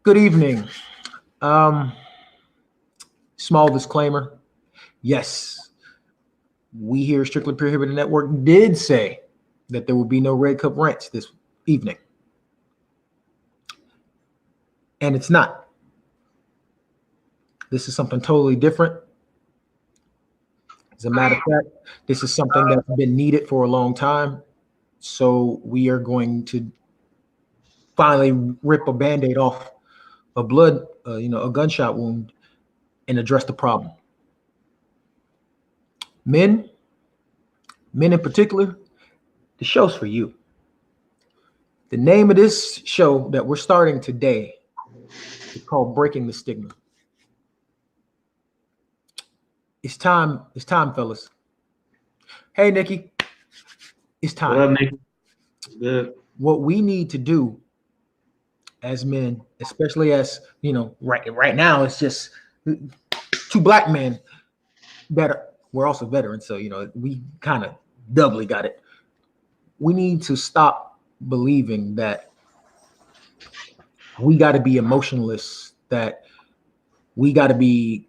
Good evening. Um, Small disclaimer. Yes, we here at Strictly Prohibited Network did say that there would be no Red Cup rants this evening. And it's not. This is something totally different. As a matter of fact, this is something that's been needed for a long time. So we are going to finally rip a band-aid off a blood, a gunshot wound and address the problem. Men, men in particular, the show's for you. The name of this show that we're starting today is called Breaking the Stigma. It's time, fellas. Hey, Nikki, it's time. What up, Nick? Good. What we need to do as men, especially as right now, it's just two black men that we're also veterans, so we kind of doubly got it. We need to stop believing that we got to be emotionless, that we got to be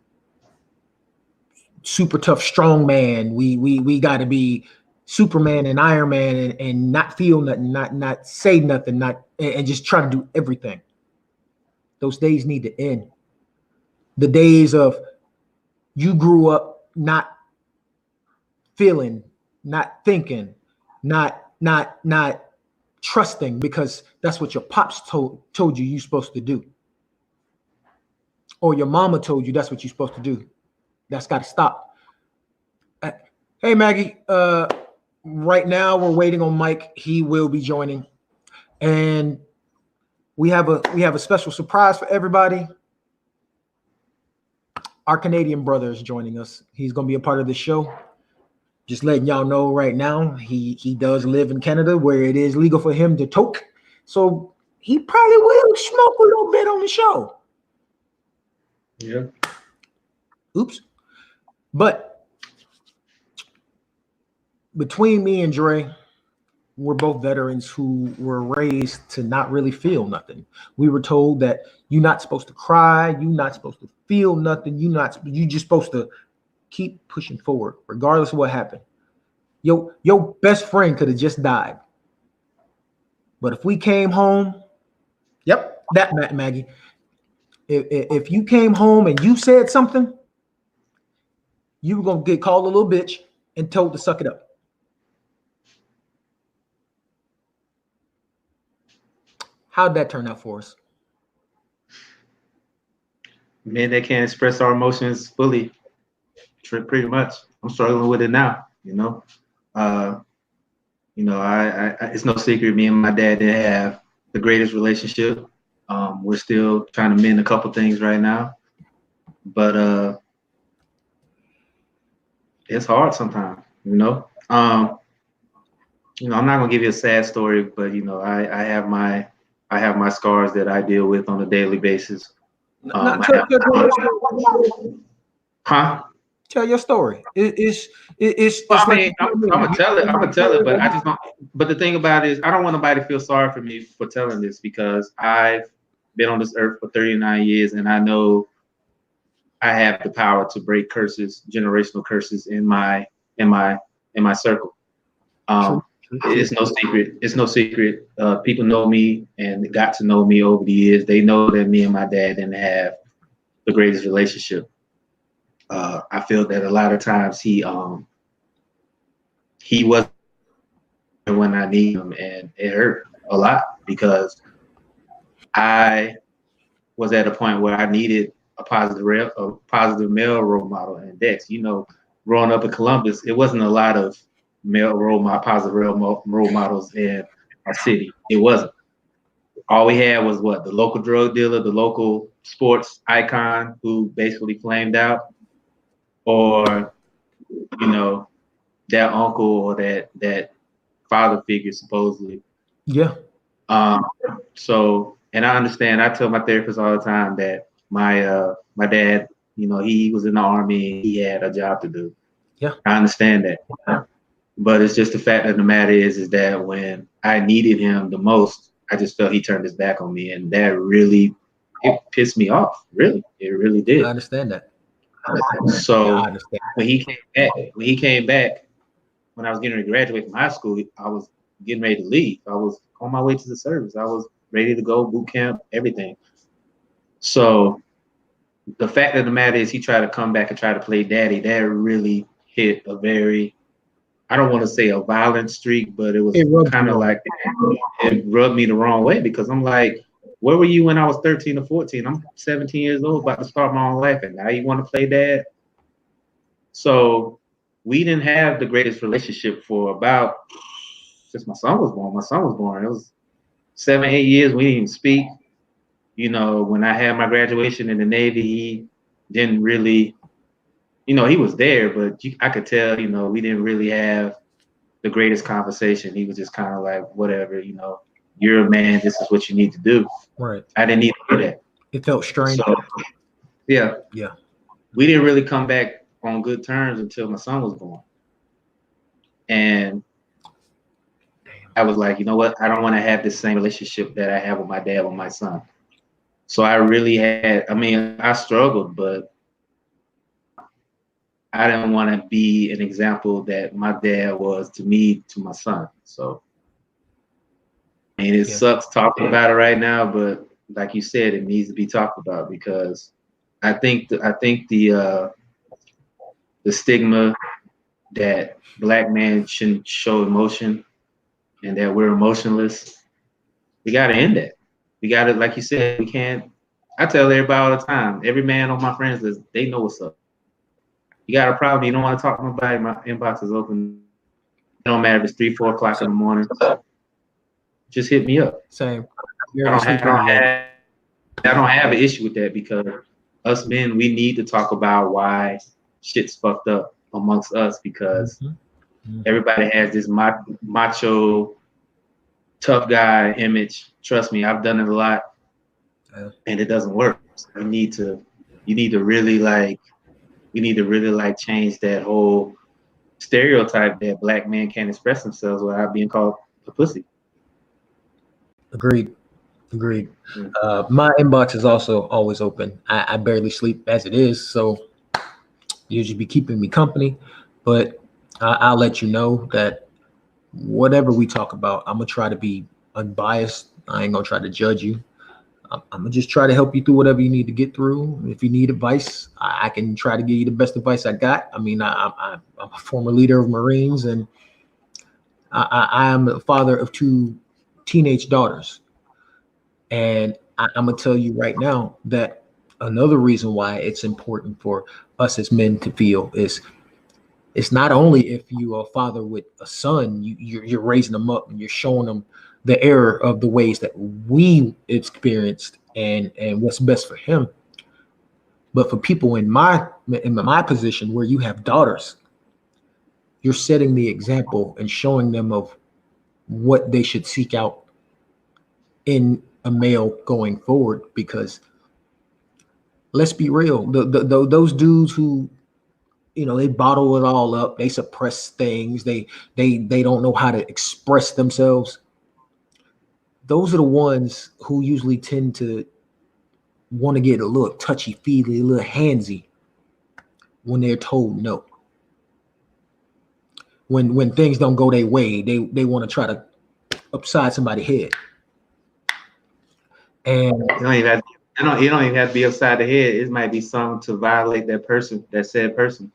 super tough, strong man. We got to be Superman and Iron Man and not feel nothing, not say nothing, not and just try to do everything. Those days need to end. The days of you grew up not feeling, not thinking, not trusting because that's what your pops told you you're supposed to do. Or your mama told you that's what you're supposed to do. That's got to stop. Hey, Maggie. Right now we're waiting on Mike. He will be joining, and we have a special surprise for everybody. Our Canadian brother is joining us. He's going to be a part of the show. Just letting y'all know right now, he does live in Canada where it is legal for him to toke, so he probably will smoke a little bit on the show. Yeah. Oops. But between me and Dre, we're both veterans who were raised to not really feel nothing. We were told that you're not supposed to cry, you're not supposed to feel nothing, you just supposed to keep pushing forward, regardless of what happened. Your best friend could have just died. But if we came home, yep, that Maggie. If you came home and you said something, you were gonna get called a little bitch and told to suck it up. How'd that turn out for us? Men that can't express our emotions fully, pretty much. I'm struggling with it now. I it's no secret. Me and my dad didn't have the greatest relationship. We're still trying to mend a couple things right now, but it's hard sometimes. I'm not gonna give you a sad story, but I have my scars that I deal with on a daily basis. Huh? Tell your story. It's Well, like I'm gonna tell it. I'm gonna tell it, but I just don't. But the thing about it is, I don't want nobody to feel sorry for me for telling this because I've been on this earth for 39 years, and I know I have the power to break curses, generational curses in my circle. It's no secret. It's no secret. People know me and got to know me over the years. They know that me and my dad didn't have the greatest relationship. I feel that a lot of times he wasn't when I need him, and it hurt a lot because I was at a point where I needed a positive male role model. And Dex, growing up in Columbus, it wasn't a lot of positive role models in our city. It wasn't. All we had was the local drug dealer, the local sports icon who basically flamed out, or that uncle or that father figure supposedly. Yeah. So, and I understand. I tell my therapist all the time that my dad, he was in the army and he had a job to do. Yeah. I understand that. But it's just the fact of the matter is that when I needed him the most, I just felt he turned his back on me, and that really it pissed me off. Really, it really I did. understand that. Yeah, So I understand. when he came back, when I was getting ready to graduate from high school, I was getting ready to leave. I was on my way to the service. I was ready to go, boot camp, everything. So the fact of the matter is, he tried to come back and try to play daddy. That really hit a very, I don't want to say a violent streak, but it was It rubs kind you of wrong. like it rubbed me the wrong way because I'm like, where were you when I was 13 or 14? I'm 17 years old, about to start my own life, and now you want to play dad? So we didn't have the greatest relationship for about since my son was born. My son was born. It was 7, 8 years. We didn't even speak. When I had my graduation in the Navy, he didn't really, he was there, but I could tell, we didn't really have the greatest conversation. He was just kind of like, whatever, you're a man. This is what you need to do. Right. I didn't need to do that. It felt strange. So, yeah, Yeah. we didn't really come back on good terms until my son was born. And I was like, you know what? I don't want to have the same relationship that I have with my dad with my son. So I really I struggled, but I didn't want to be an example that my dad was to me, to my son. So, it sucks talking about it right now, but like you said, it needs to be talked about because I think the stigma that black men shouldn't show emotion and that we're emotionless, we got to end that. We got to, like you said, we can't. I tell everybody all the time, every man on my friends list, they know what's up. You got a problem, you don't want to talk to nobody, my inbox is open. It don't matter if it's 3, 4 o'clock in the morning. Just hit me up. Same. I don't have an issue with that because us men, we need to talk about why shit's fucked up amongst us because everybody has this macho, tough guy image. Trust me, I've done it a lot, and it doesn't work. So you need to really change that whole stereotype that black men can't express themselves without being called a pussy. Agreed. My inbox is also always open. I barely sleep as it is, so usually be keeping me company. But I'll let you know that whatever we talk about, I'm gonna try to be unbiased. I ain't gonna try to judge you. I'm gonna just try to help you through whatever you need to get through. If you need advice, I can try to give you the best advice I got. I mean, I'm a former leader of Marines, and I am the father of 2 teenage daughters. And I'm gonna tell you right now that another reason why it's important for us as men to feel is it's not only if you are a father with a son, you're raising them up and you're showing them the error of the ways that we experienced and what's best for him. But for people in my position where you have daughters, you're setting the example and showing them of what they should seek out in a male going forward. Because let's be real, those dudes who they bottle it all up, they suppress things, they don't know how to express themselves. Those are the ones who usually tend to want to get a little touchy feely, a little handsy when they're told no. When things don't go their way, they want to try to upside somebody's head. And you don't even have to be upside the head. It might be something to violate that said person,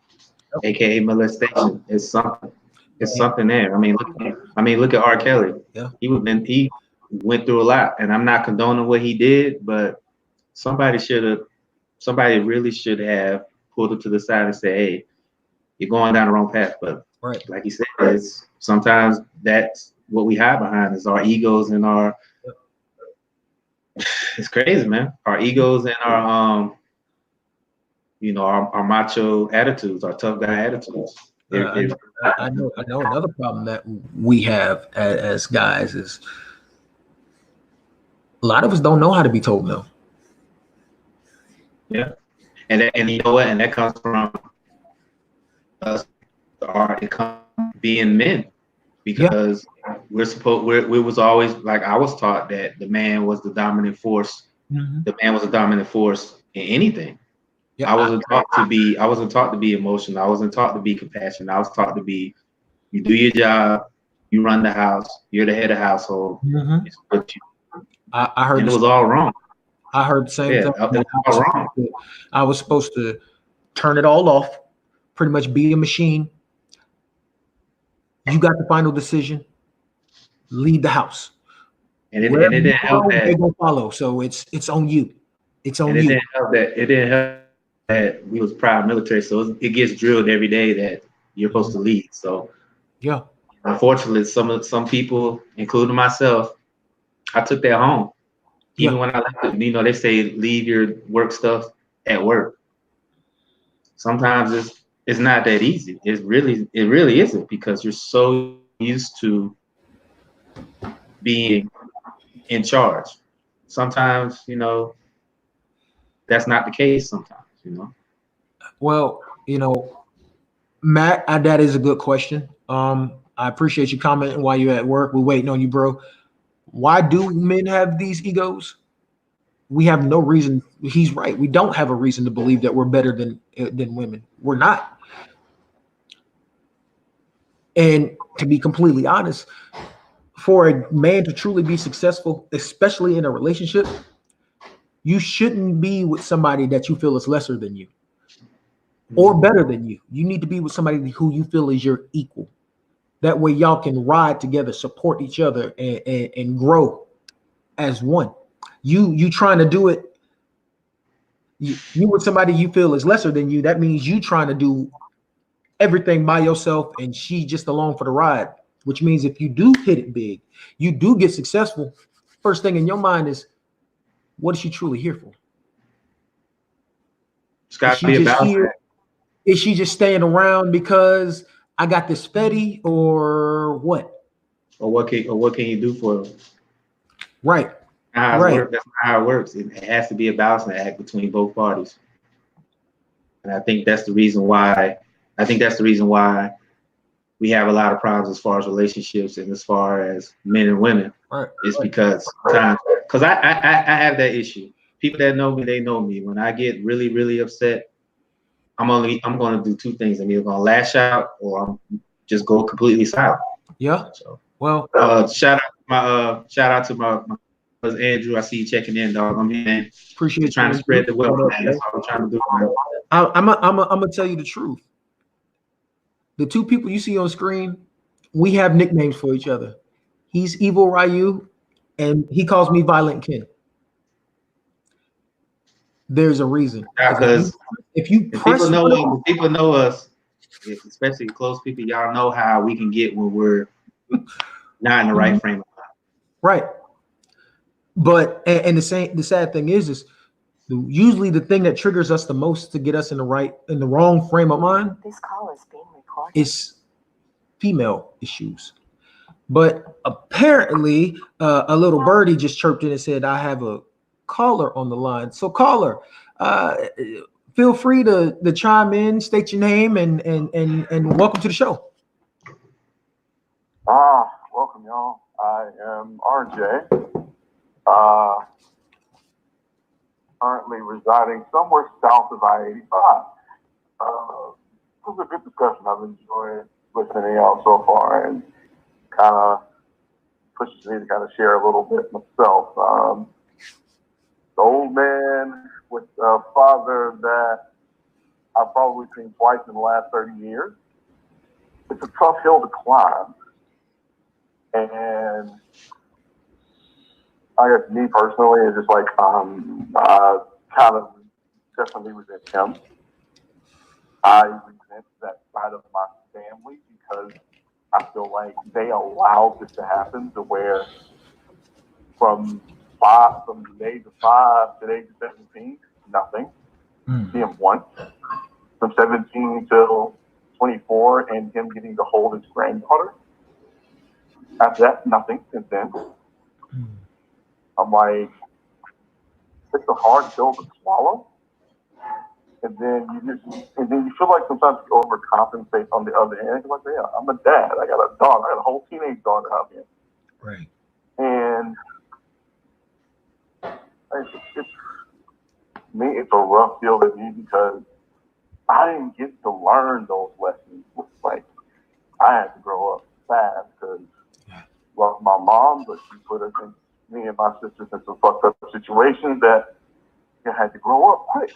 aka molestation. It's something. It's something there. Look at R. Kelly. Yeah. He went through a lot, and I'm not condoning what he did, but somebody really should have pulled him to the side and said, "Hey, you're going down the wrong path." But like you said, sometimes that's what we hide behind is our egos and our. It's crazy, man. Our egos and our our macho attitudes, our tough guy attitudes. I know another problem that we have as guys is a lot of us don't know how to be told no. Yeah, and you know what? And that comes from us, being men, because we was always, like, I was taught that the man was the dominant force the man was a dominant force in anything. Yeah, I wasn't taught to be emotional. I wasn't taught to be compassionate. I was taught to be, you do your job, you run the house, you're the head of household. It's what you, I heard and it was all wrong. I heard the same Yeah, thing. it was all wrong. I was supposed to turn it all off, pretty much be a machine. You got the final decision. Leave the house. And it Wherever didn't you help go, that. they gonna follow. So it's on you. It's on And it you. didn't help that. It didn't help that we was proud military, so it gets drilled every day that you're supposed to lead. So Yeah. unfortunately, some people, including myself, I took that home. Even when I left it, they say leave your work stuff at work. Sometimes it's not that easy. It really isn't, because you're so used to being in charge. Sometimes, that's not the case sometimes. Well, Matt, that is a good question. I appreciate you commenting while you're at work. We're waiting on you, bro. Why do men have these egos? We have no reason. He's right. We don't have a reason to believe that we're better than women. We're not. And to be completely honest, for a man to truly be successful, especially in a relationship, you shouldn't be with somebody that you feel is lesser than you or better than you. You need to be with somebody who you feel is your equal. That way y'all can ride together, support each other, and grow as one. You trying to do it, you with somebody you feel is lesser than you, that means you trying to do everything by yourself and she just along for the ride, which means if you do hit it big, you do get successful, first thing in your mind is, what is she truly here for? It's got to be about that. Is she just staying around because I got this fetty or what? Or what can you do for them? Right. That's not how it works. It has to be a balancing act between both parties. And I think that's the reason why we have a lot of problems as far as relationships and as far as men and women. Right. It's because I have that issue. People that know me, they know me. When I get really, really upset, I'm going to do two things. I'm either going to lash out or I'm just go completely silent. Yeah. So, well, shout out to my cousin Andrew. I see you checking in, dog. I'm here, man. Appreciate just trying to spread the wealth, man. That's all I'm trying to do. I'm gonna tell you the truth. The two people you see on screen, we have nicknames for each other. He's Evil Ryu, and he calls me Violent Ken. There's a reason. Because if people know us, especially close people, y'all know how we can get when we're not in the right frame of mind. Right. But and the sad thing is usually the thing that triggers us the most to get us in the wrong frame of mind. This call is being recorded. Is female issues. But apparently, a little birdie just chirped in and said, "I have a caller on the line." So, caller, feel free to chime in, state your name, and welcome to the show. Welcome, y'all. I am RJ. Currently residing somewhere south of I-85. This was a good discussion. I've enjoyed listening to y'all so far, and kind of pushes me to kind of share a little bit myself. The old man with a father that I've probably seen twice in the last 30 years. It's a tough hill to climb. And I guess me personally is just like, I kind of definitely resent him. I resent that side of my family because I feel like they allowed this to happen to where from the age of 5 to the age of 17, nothing. See him once. From 17 till 24 and him getting to hold his granddaughter. After that, nothing since then. I'm like, it's a hard pill to swallow. And then you feel like sometimes you overcompensate on the other end. You're like, yeah, I'm a dad. I got a dog. I got a whole teenage daughter out here. Right. And it's me, it's a rough deal to me because I didn't get to learn those lessons. Like, I had to grow up fast because love my mom, but she put us in, me and my sisters in some fucked up situations that you had to grow up quick.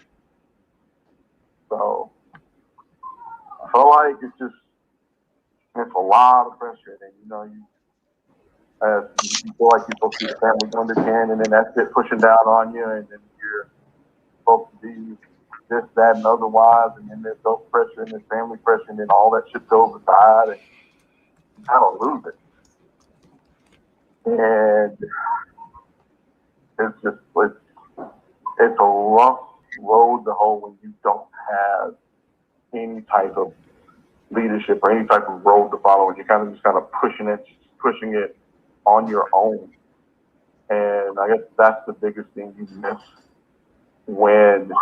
So I feel like it's a lot of pressure, and you know, you feel like you're supposed to be the family wonderkin, and then that's it pushing down on you, and then you're supposed to be this, that, and otherwise, and then there's self pressure and there's family pressure, and then all that shit goes aside, and you kind of lose it. And it's a rough road to hoe when you don't have any type of leadership or any type of road to follow, and you're kind of pushing it on your own. And I guess that's the biggest thing you miss when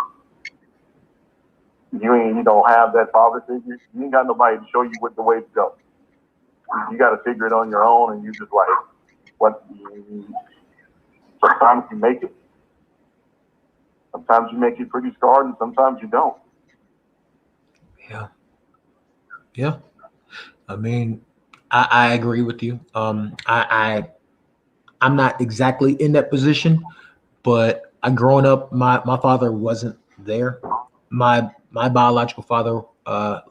you don't have that father figure. You ain't got nobody to show you what the way to go. You got to figure it on your own, and you just like, sometimes you make it. Sometimes you make it pretty scarred, and sometimes you don't. Yeah. I mean, I agree with you. I'm not exactly in that position, but growing up, my father wasn't there. My biological father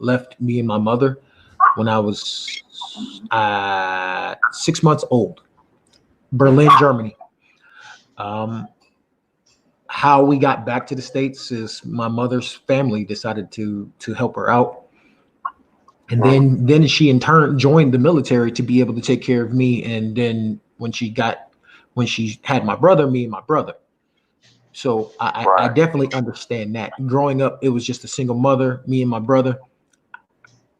left me and my mother when I was 6 months old. Berlin, Germany. How we got back to the States is my mother's family decided to help her out. And then she in turn joined the military to be able to take care of me. And then when she had my brother, me and my brother. So I definitely understand that. Growing up, it was just a single mother, me and my brother.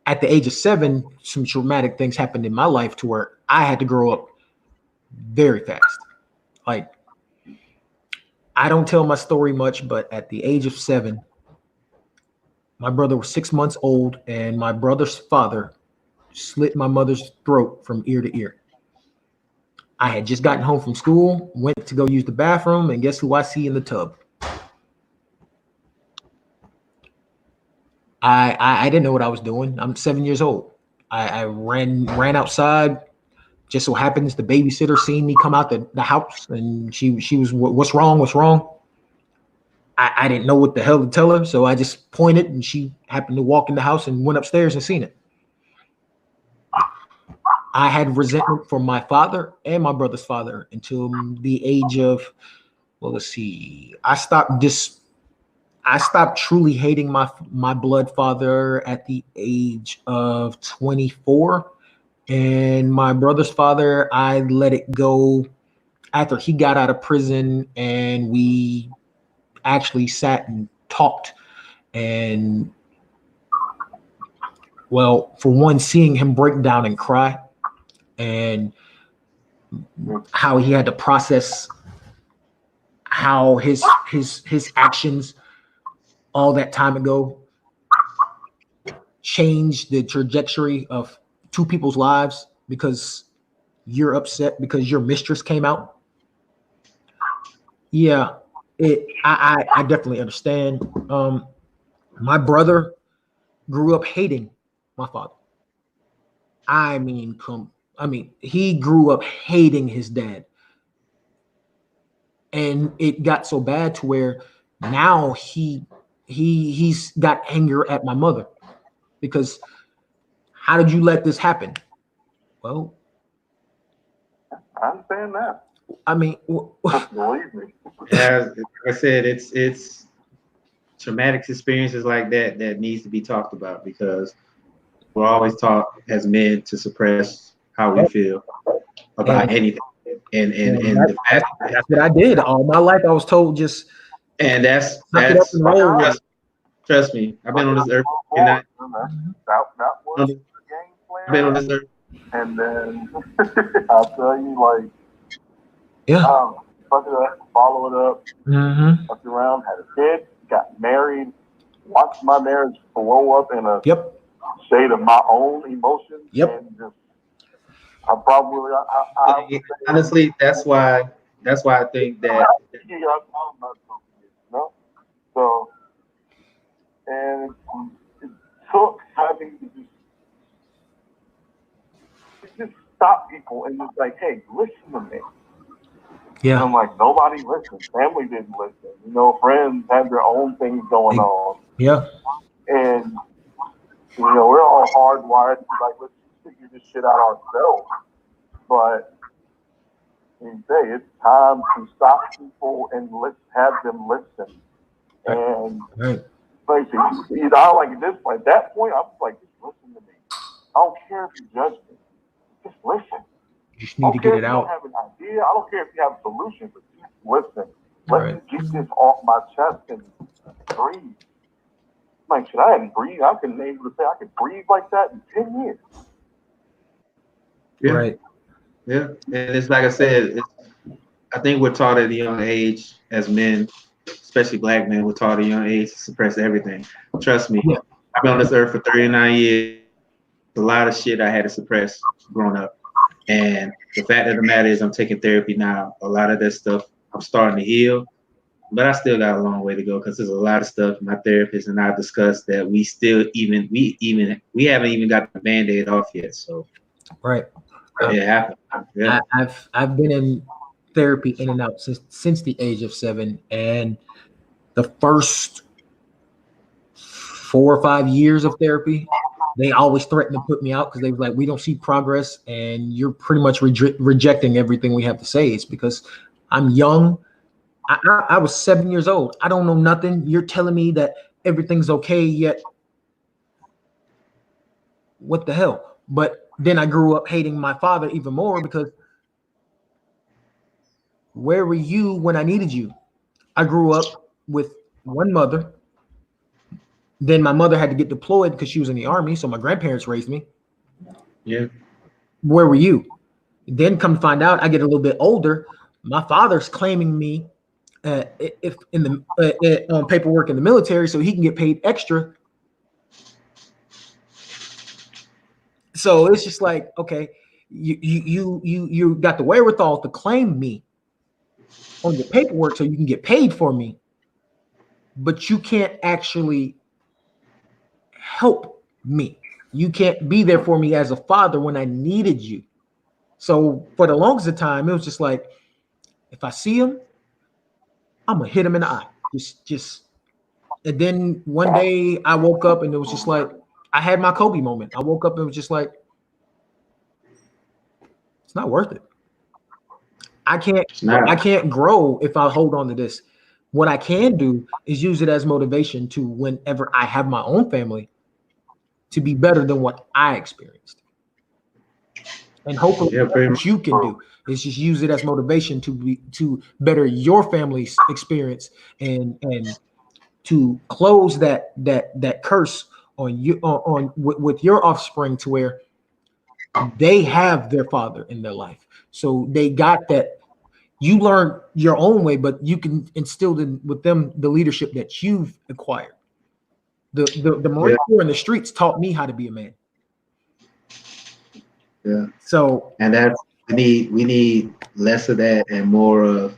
At the age of 7, some traumatic things happened in my life to where I had to grow up very fast. Like, I don't tell my story much, but at the age of 7, my brother was 6 months old, and my brother's father slit my mother's throat from ear to ear. I had just gotten home from school, went to go use the bathroom, and guess who I see in the tub? I didn't know what I was doing. I'm 7 years old. I ran outside. Just so happens the babysitter seen me come out the house, and she was, what's wrong? What's wrong? I didn't know what the hell to tell her, so I just pointed, and she happened to walk in the house and went upstairs and seen it. I had resentment for my father and my brother's father until the age of, well, let's see. I stopped truly hating my blood father at the age of 24. And my brother's father, I let it go after he got out of prison, and we actually sat and talked. And, well, for one, seeing him break down and cry, and how he had to process how his actions all that time ago changed the trajectory of two people's lives because you're upset because your mistress came out. Yeah, I definitely understand. My brother grew up hating my father. I mean, he grew up hating his dad. And it got so bad to where now he's got anger at my mother because how did you let this happen? Well, I understand that. I mean, believe me. As I said, it's traumatic experiences like that needs to be talked about, because we're always taught as men to suppress how we feel about anything. And the fact that's what I did all my life. I was told just that's trust me. I've been on this earth and that was the game plan. I've been on this earth. And then I'll tell you, like, fuck it up, follow it up, fucked around, had a kid, got married, watched my marriage blow up in a state of my own emotions, and just honestly, that's why I think that people and it's like, hey, listen to me. Yeah. And I'm like, nobody listened. Family didn't listen. You know, friends had their own things going on. Yeah. And, you know, we're all hardwired to like, let's figure this shit out ourselves. But you say it's time to stop people and let's have them listen. And Right. basically, you know, like at this point, at that point, I was like, just listen to me. I don't care if you judge me. Just listen. You just need to get it out. I don't care if you don't have an idea. I don't care if you have a solution, but just listen. Let Right. me get this off my chest and breathe. Like, shit, I hadn't breathed. I couldn't be able to say I could breathe like that in 10 years. Yeah. Right. Yeah. And it's like I said, I think we're taught at a young age as men, especially black men, we're taught at a young age to suppress everything. Trust me, Yeah. I've been on this earth for 39 years. A lot of shit I had to suppress growing up. And the fact of the matter is I'm taking therapy now. A lot of that stuff I'm starting to heal, but I still got a long way to go because there's a lot of stuff my therapist and I discussed that we haven't even got the Band-Aid off yet. So Right. it happened. Yeah. I've been in therapy in and out since the age of 7, and the first 4 or 5 years of therapy, they always threatened to put me out because they were like, we don't see progress and you're pretty much rejecting everything we have to say. It's because I'm young. I was 7 years old. I don't know nothing. You're telling me that everything's okay, yet what the hell? But then I grew up hating my father even more because where were you when I needed you? I grew up with one mother. Then my mother had to get deployed because she was in the army. So my grandparents raised me. Yeah. Where were you? Then come to find out, I get a little bit older. My father's claiming me if in the on paperwork in the military, so he can get paid extra. So it's just like, okay, you got the wherewithal to claim me on your paperwork, so you can get paid for me, but you can't actually help me. You can't be there for me as a father when I needed you. So for the longest of time, it was just like, if I see him, I'm gonna hit him in the eye. Just. And then one day I woke up and it was just like, I had my Kobe moment. I woke up and it was just like, it's not worth it. I can't grow if I hold on to this. What I can do is use it as motivation to whenever I have my own family to be better than what I experienced. And hopefully what you can do is just use it as motivation to better your family's experience and to close that curse on you with your offspring to where they have their father in their life. So they got that. You learn your own way, but you can instill with them the leadership that you've acquired. The Marine Corps in the streets taught me how to be a man. Yeah. So and that's we need less of that and more of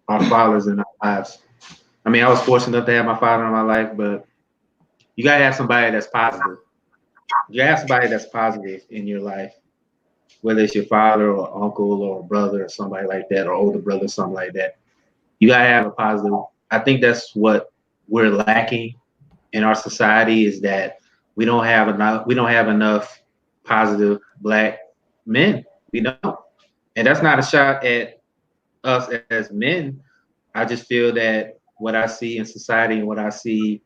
our fathers in our lives. I mean, I was fortunate enough to have my father in my life, but you gotta have somebody that's positive. You gotta have somebody that's positive in your life, whether it's your father or uncle or brother or somebody like that, or older brother, something like that. You gotta have a positive. I think that's what we're lacking in our society is that we don't have enough positive black men. We don't. And that's not a shot at us as men. I just feel that what I see in society and what I see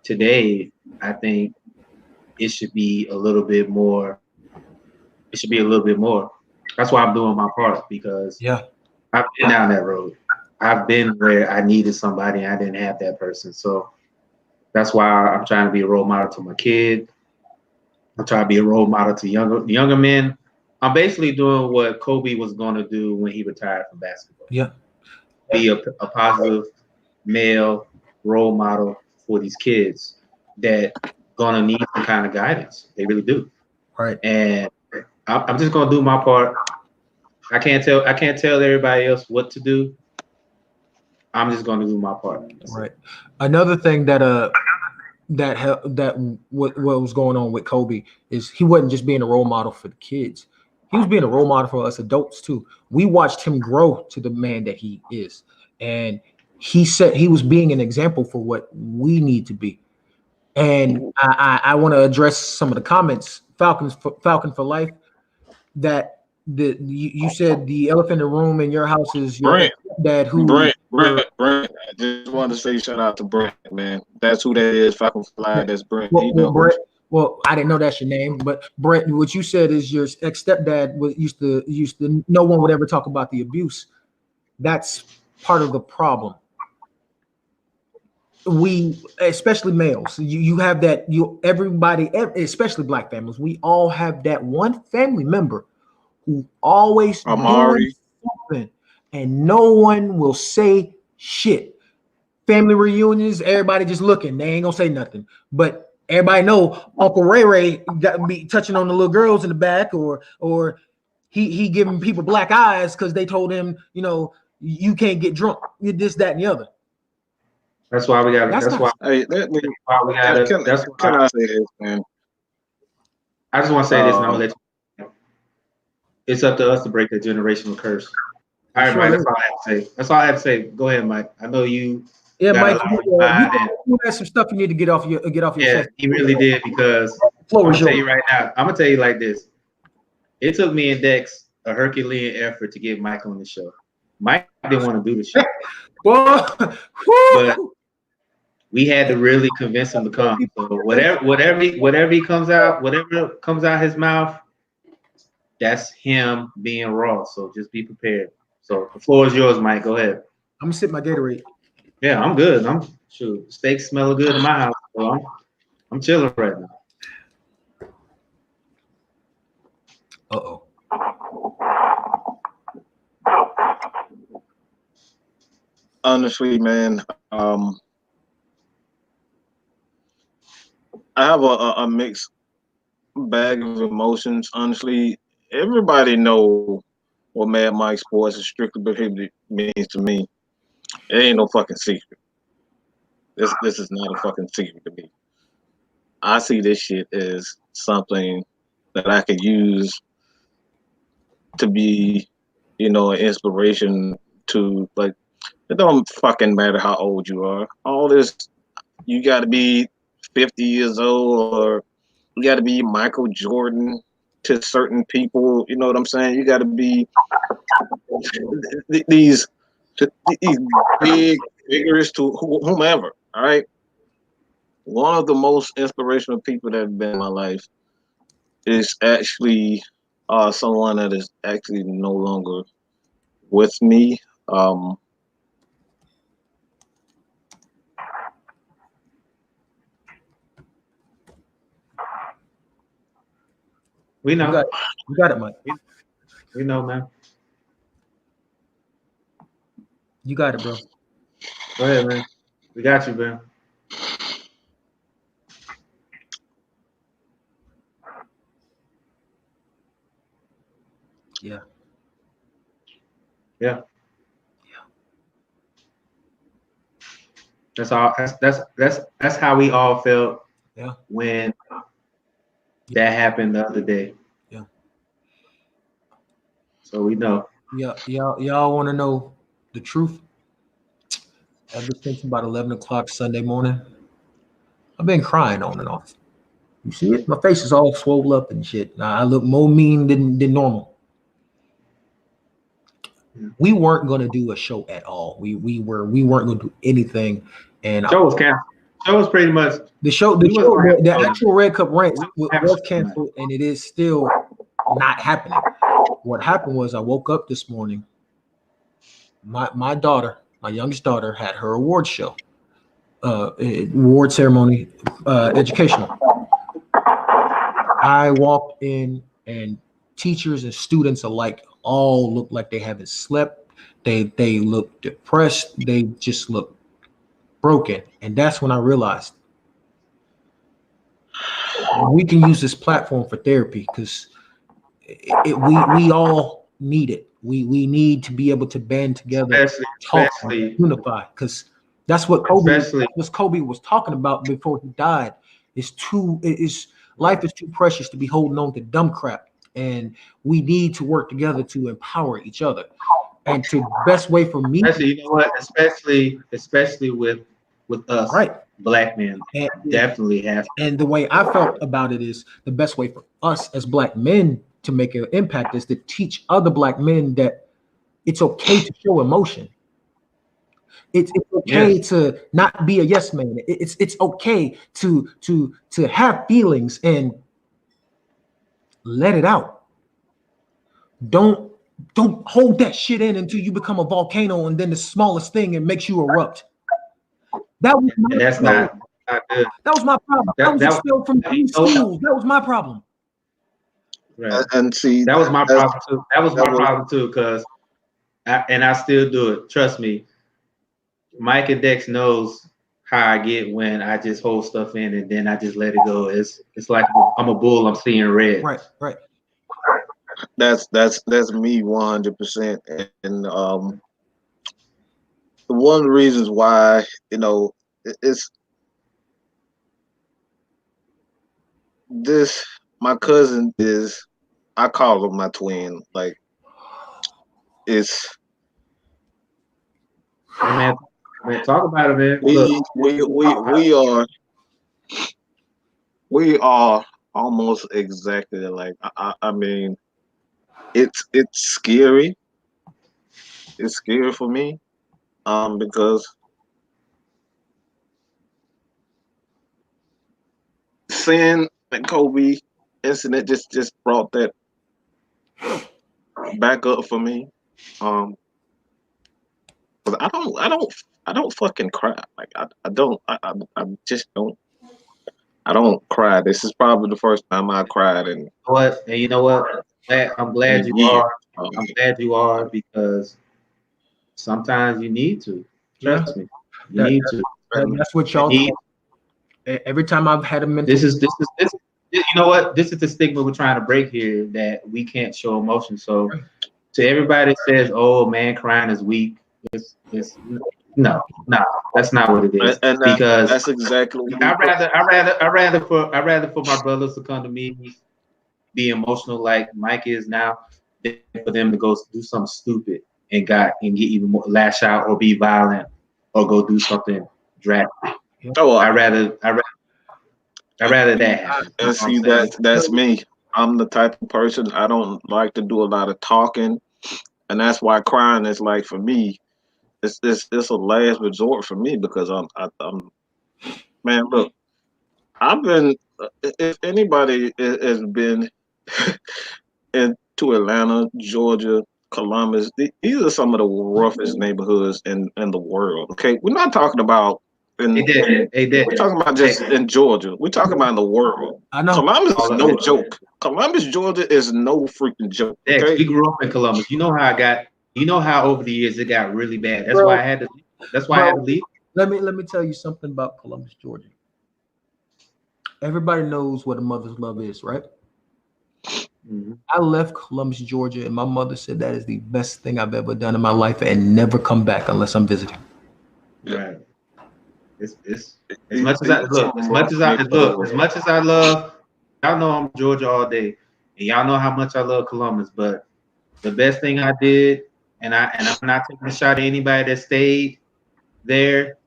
today, I think it should be a little bit more. It should be a little bit more. That's why I'm doing my part because I've been down that road. I've been where I needed somebody and I didn't have that person. So that's why I'm trying to be a role model to my kid. I'm trying to be a role model to younger men. I'm basically doing what Kobe was going to do when he retired from basketball. Yeah. Be a positive male role model for these kids that gonna need some kind of guidance. They really do. Right. And I'm just gonna do my part. I can't tell everybody else what to do. I'm just gonna do my part. Right. Another thing that what was going on with Kobe is he wasn't just being a role model for the kids. He was being a role model for us adults too. We watched him grow to the man that he is, and he said he was being an example for what we need to be. And I want to address some of the comments. Falcon for life. That you said the elephant in the room in your house is your Brent. dad who Brent. I just wanted to say shout out to Brent, man. That's who that is. Falcon Fly. That's Brent. He knows. Brent. Well, I didn't know that's your name, but Brent, what you said is your ex stepdad was used to. No one would ever talk about the abuse. That's part of the problem. We, especially males, you have that. Everybody, especially black families, we all have that one family member who always doing something, and no one will say shit. Family reunions, everybody just looking. They ain't gonna say nothing, but everybody know Uncle Ray got be touching on the little girls in the back, or he giving people black eyes because they told him, you can't get drunk. You this, that, and the other. That's why we got. That's why we got. That's why. Can I say this, man? I just want to say this, and I'm gonna let you. It's up to us to break the generational curse. All right, Mike. That's all I have to say. That's all I have to say. Go ahead, Mike. I know you. Yeah, Mike. You have some stuff you need to get off your chest. Yeah, he really did, because I'm gonna tell you right now. I'm gonna tell you like this. It took me and Dex a Herculean effort to get Mike on the show. Mike didn't want to do the show, but we had to really convince him to come. So whatever he comes out, whatever comes out his mouth, that's him being raw. So just be prepared. So the floor is yours, Mike. Go ahead. I'm gonna sip my Gatorade. Yeah, I'm good. Steaks smell good in my house. So I'm chilling right now. Uh-oh. Honestly, man, I have a mixed bag of emotions. Honestly, everybody know what Mad Mike Sports is strictly prohibited means to me. It ain't no fucking secret. This is not a fucking secret to me. I see this shit as something that I could use to be, an inspiration to, like, it don't fucking matter how old you are. All this, you got to be 50 years old, or you got to be Michael Jordan to certain people. You know what I'm saying? You got to be these big figures to whomever. All right. One of the most inspirational people that have been in my life is actually someone that is actually no longer with me. We know. You got it, Mike. We know, man. You got it, bro. Go ahead, man. We got you, man. Yeah. Yeah. That's all. That's how we all felt. Yeah. When that happened the other day. Yeah. So we know. Yeah. Y'all want to know the truth? Ever since about 11 o'clock Sunday morning, I've been crying on and off. You see it? My face is all swollen up and shit. I look more mean than normal. We weren't going to do a show at all. We weren't going to do anything. And show was canceled. Show was pretty much the actual Red Cup rant was canceled, and it is still not happening. What happened was I woke up this morning. My daughter, my youngest daughter, had her award show, award ceremony, educational. I walked in, and teachers and students alike all looked like they haven't slept. They look depressed. They just look broken. And that's when I realized we can use this platform for therapy, because we all need it. We need to be able to band together, talk, unify, because that's what Kobe was talking about before he died. Life is too precious to be holding on to dumb crap. and we need to work together to empower each other. And to best way for me, Especially, you know what? Especially with us right? black men, And, definitely have. and the way I felt about it is the best way for us as black men to make an impact is to teach other black men that it's okay to show emotion. It's okay Yes, to not be a yes man. It's okay to have feelings and let it out. Don't don't hold that shit in until you become a volcano and then the smallest thing it makes you erupt. That was my and that's problem. not good. That was my problem. I was That expelled from you 3 schools. That was my problem. right. And see, That was my that's problem too. That was that my was problem too, because I still do it. Trust me. Mike and Dex knows how I get when I just hold stuff in and then I just let it go. It's like I'm a bull. I'm seeing red. Right, right. that's me 100%. And one of the reasons why, it's this. My cousin is, I call him my twin. Like, it's Hey, man, talk about it, man. we Look, we we we are we are almost exactly like, I mean, it's scary. It's scary for me, because seeing the Kobe incident just brought that back up for me. Um, 'Cause I don't fucking cry. Like, I don't I just don't I don't cry. This is probably the first time I cried what? And you know what? I'm in a glad you year. are. I'm glad you are, because sometimes you need to. Yeah. Trust me, you That, need to. And that's what You y'all need. taught. Every time I've had a mental, This. You know what? This is the stigma we're trying to break here, that we can't show emotion. So to everybody that says, "Oh man, crying is weak," it's no, no, that's not what it is. and Because that's exactly I rather for my brothers to come to me, be emotional like Mike is now, than for them to go do something stupid and get even more, lash out or be violent or go do something drastic. oh I rather that happen. You know and what I'm see, saying? that's me. I'm the type of person, I don't like to do a lot of talking, and that's why crying is, like, for me, it's a last resort for me, because I'm man, look, I've been, if anybody has been into Atlanta, Georgia, Columbus, these are some of the roughest neighborhoods in the world. Okay, we're not talking about Hey, in Dex. Hey, Dex. we're talking about Hey, just in Georgia. We're talking about in the world. I know. Columbus is all of no it. joke. Columbus, Georgia is no freaking joke. Dex, Okay, we grew up in Columbus. You know how I got. You know how over the years it got really bad. That's why Bro, I had to. That's why I had to bro, leave. let me tell you something about Columbus, Georgia. Everybody knows what a mother's love is, right? Mhm. I left Columbus, Georgia, and my mother said that is the best thing I've ever done in my life, and never come back unless I'm visiting. yeah. Right. It's as These much as I are some look, as much rough as I look, neighborhoods. as much as I love, y'all know I'm Georgia all day, and y'all know how much I love Columbus. But the best thing I did, and I'm not taking a shot at anybody that stayed there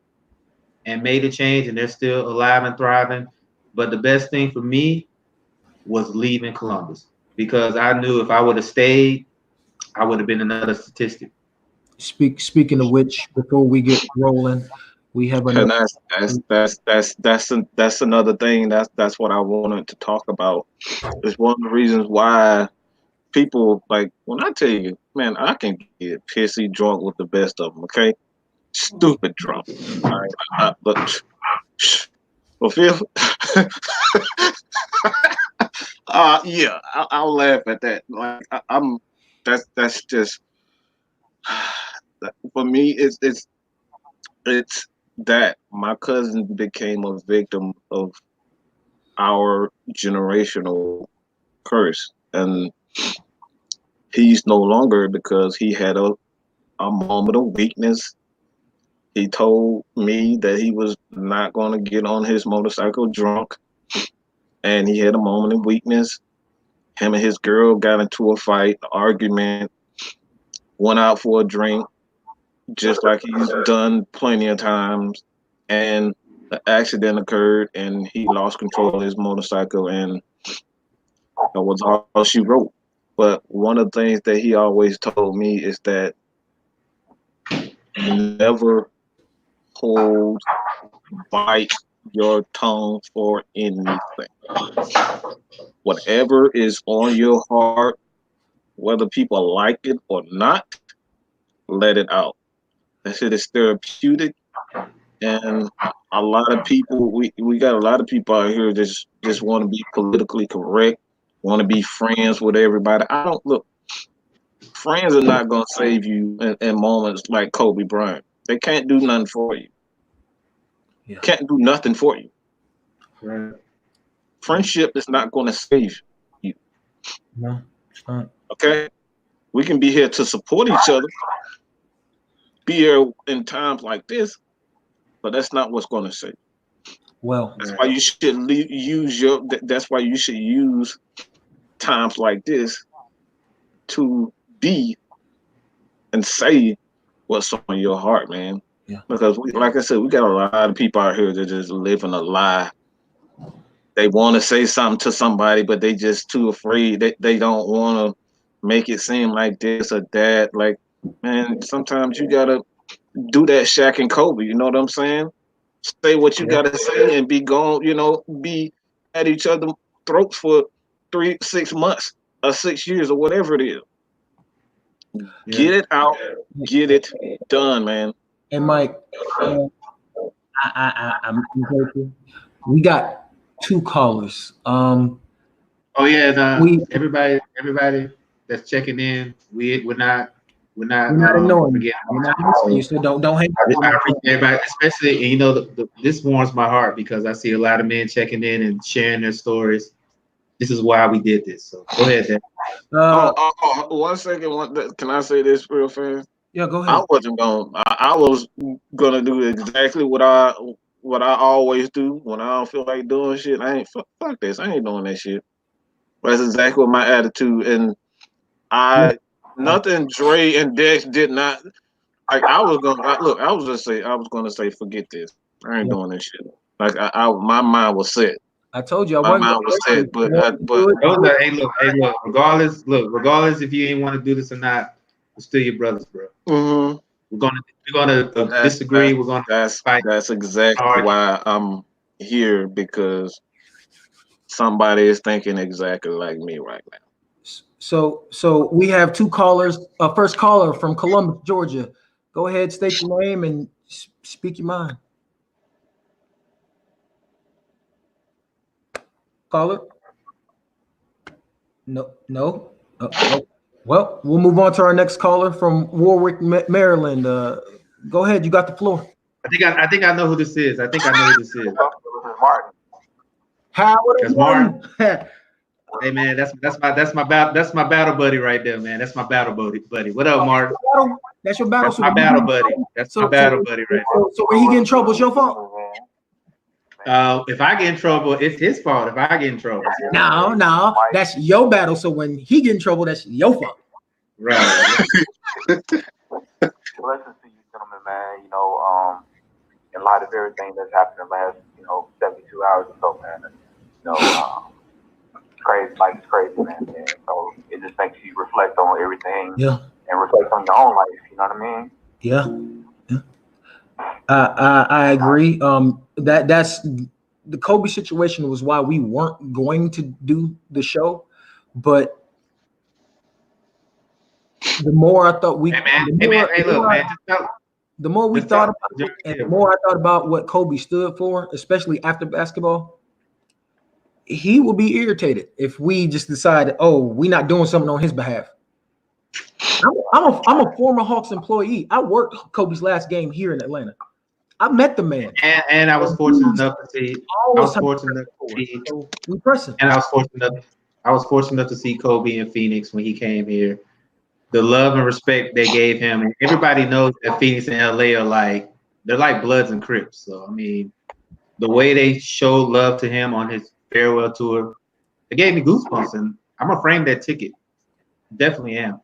and made a change, and they're still alive and thriving. But the best thing for me was leaving Columbus, because I knew if I would have stayed, I would have been another statistic. Speaking of which, before we get rolling, we have And another. that's another thing. That's what I wanted to talk about. It's one of the reasons why people, like, when I tell you, man, I can get pissy drunk with the best of them. Okay, stupid drunk. All right, but well, feel. Yeah, I'll laugh at that. Like, I'm. That's just for me. It's that my cousin became a victim of our generational curse, and he's no longer, because he had a moment of weakness. He told me that he was not going to get on his motorcycle drunk, and he had a moment of weakness. Him and his girl got into a fight, an argument, went out for a drink, just like he's done plenty of times, and an accident occurred, and he lost control of his motorcycle, and that was all she wrote. But one of the things that he always told me is that never hold, bite your tongue for anything. Whatever is on your heart, whether people like it or not, let it out. That shit is therapeutic, and a lot of people, we got a lot of people out here just want to be politically correct, want to be friends with everybody. I don't look. Friends are not gonna save you in moments like Kobe Bryant. They can't do nothing for you. Yeah. Can't do nothing for you. Right. Friendship is not going to save you. No, it's not. Okay, we can be here to support each other, be here in times like this, but that's not what's going to save you. Well, That's why you should use your. That's why you should use times like this to be and say what's on your heart, man. Yeah. Because like I said, we got a lot of people out here that just living a lie. They want to say something to somebody, but they just too afraid. They don't want to make it seem like this or that. Like, man, sometimes you gotta do that Shaq and Kobe. You know what I'm saying? Say what you gotta say and be gone. You know, be at each other's throats for 6 months or 6 years or whatever it is. Get it out, get it done, man. and Mike, I'm grateful. We got 2 callers. Oh yeah, We- everybody that's checking in, we're not We're not ignoring you. forgetting. We're not ignoring you, so don't hang I appreciate everybody, especially, and you know, this warms my heart because I see a lot of men checking in and sharing their stories. This is why we did this. So go ahead, Dan. 1 second. Can I say this real fast? Yeah, go I ahead. wasn't going. I was gonna do exactly what I always do when I don't feel like doing shit. I ain't fuck this. I ain't doing that shit. That's exactly what my attitude. And nothing Dre and Dex did not. Like I was gonna look. I was gonna say forget this. I ain't doing this shit. Like my mind was set. I told you I My wasn't mind was set. But Hey, look. Regardless if you ain't want to do this or not, we're still your brothers, bro. mm-hmm. We're gonna disagree. We're gonna fight. That's exactly why I'm here, because somebody is thinking exactly like me right now. So we have 2 callers. First caller from Columbus, Georgia. Go ahead, state your name and speak your mind. Caller? No. Oh. Well, we'll move on to our next caller from Warwick, Maryland. Go ahead, you got the floor. I think I know who this is. I think I know who this is. This is Martin. Howard, That's Martin. Hey man, that's my battle buddy right there, man. That's my battle buddy. What up, Martin? That's your battle. That's my battle buddy. That's my battle buddy right there. So when he get in trouble, it's your fault. If I get in trouble, it's his fault. If I get in trouble, no, that's your battle. So when he get in trouble, that's your fault. Right. Blessings to you, gentlemen, man. You know, in light of everything that's happened in the last, 72 hours or so, man. Crazy, life is crazy, man. And so it just makes you reflect on everything, and reflect on your own life. You know what I mean? Yeah. I agree. That's the Kobe situation was why we weren't going to do the show, but the more I thought the more we thought about it, and the more I thought about what Kobe stood for, especially after basketball, he will be irritated if we just decide, we're not doing something on his behalf. I'm a former Hawks employee. I worked Kobe's last game here in Atlanta. I met the man, and I was fortunate enough to see. We pressing. And I was fortunate enough to see Kobe in Phoenix when he came here. The love and respect they gave him, and everybody knows that Phoenix and LA they're like Bloods and Crips. So I mean, the way they showed love to him on his farewell tour, it gave me goosebumps, and I'm gonna frame that ticket. Definitely am.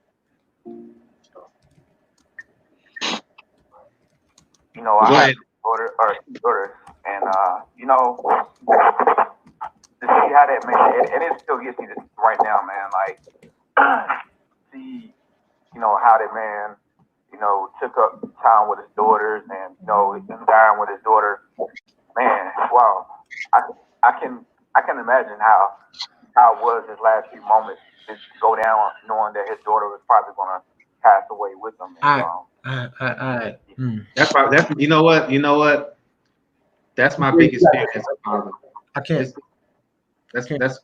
You know, I have daughters, and you know, to see how that man, and it still gets me right now, man. Like, see, you know, how that man, you know, took up time with his daughters, and you know, dying with his daughter. Man, wow, I can imagine how it was his last few moments to go down, knowing that his daughter was probably gonna pass away with him. That's you know what. That's my biggest fear as a father. I can't. That's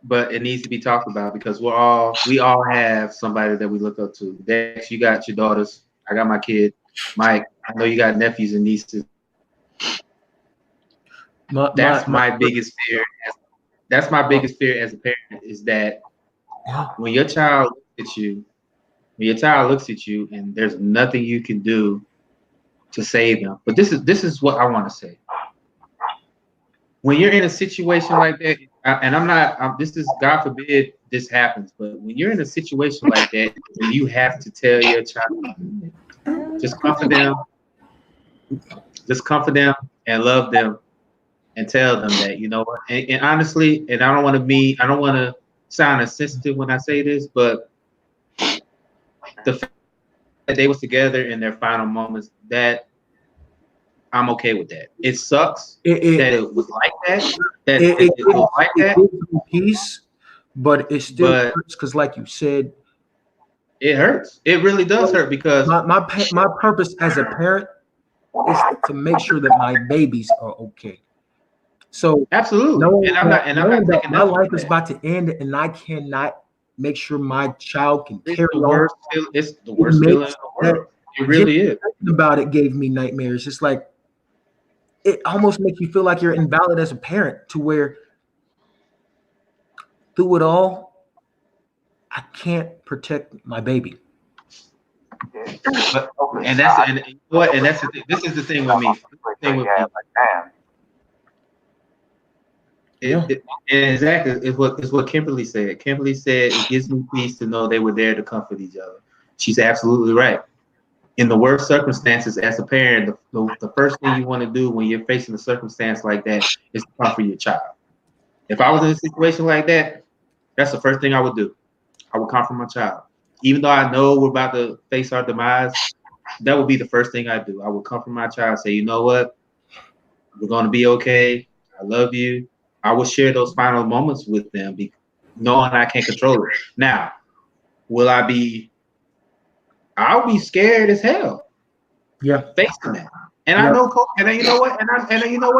but it needs to be talked about because we all have somebody that we look up to. Dex, you got your daughters. I got my kid. Mike, I know you got nephews and nieces. That's my biggest fear. That's my biggest fear as a parent is that when your child looks at you, and there's nothing you can do to save them. But this is what I want to say. When you're in a situation like that, and this is God forbid this happens, but when you're in a situation like that, you have to tell your child, just comfort them and love them and tell them that, you know what, and honestly, and I don't want to sound insensitive when I say this, but the fact that they was together in their final moments, that I'm okay with that. It sucks that it was like that. It was like that. It gives me peace, but it still hurts because, like you said, it hurts. It really does hurt because my purpose as a parent is to make sure that my babies are okay. So absolutely, and I'm not taking my life is about to end, and I cannot make sure my child can carry on. It's the worst feeling in the world. It really is. Thinking about it gave me nightmares. It's like it almost makes you feel like you're invalid as a parent, to where through it all, I can't protect my baby. And that's the thing. This is the thing with me. Exactly. It's what Kimberly said. Kimberly said it gives me peace to know they were there to comfort each other. She's absolutely right. In the worst circumstances, as a parent, the first thing you want to do when you're facing a circumstance like that is to comfort your child. If I was in a situation like that, that's the first thing I would do. I would comfort my child. Even though I know we're about to face our demise, that would be the first thing I do. I would comfort my child, say, you know what? We're going to be okay. I love you. I will share those final moments with them, knowing I can't control it. Now, I'll be scared as hell. Yeah. Facing that. And I know Kobe, and you know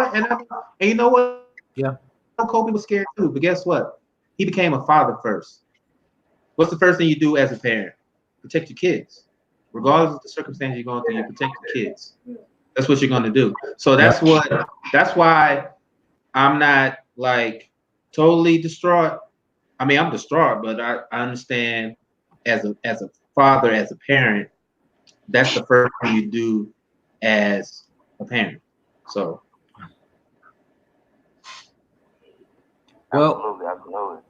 what? Yeah. Kobe was scared too, but guess what? He became a father first. What's the first thing you do as a parent? Protect your kids. Regardless of the circumstance you're going through, you protect your kids. That's what you're going to do. So that's why I'm not like totally distraught. I mean, I'm distraught, but I understand as a father, as a parent, that's the first thing you do as a parent. So absolutely.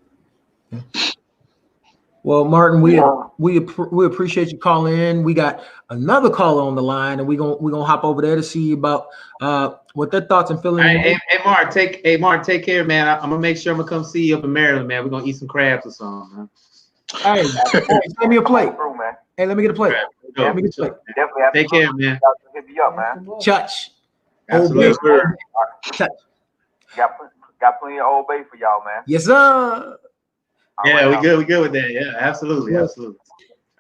Well, Martin, we appreciate you calling in. We got another caller on the line, and we're gonna hop over there to see about what their thoughts and feelings. Hey, Mark, take care, man. I'm gonna make sure I'm gonna come see you up in Maryland, man. We're gonna eat some crabs or something, man. Hey, give me a plate. Hey, let me get a plate. Let me get a plate. Take care, man. Hit me up, man. Church. Absolutely. Church. Got plenty of Old Bay for y'all, man. Yes, sir. Yeah, we good with that. Yeah, absolutely. All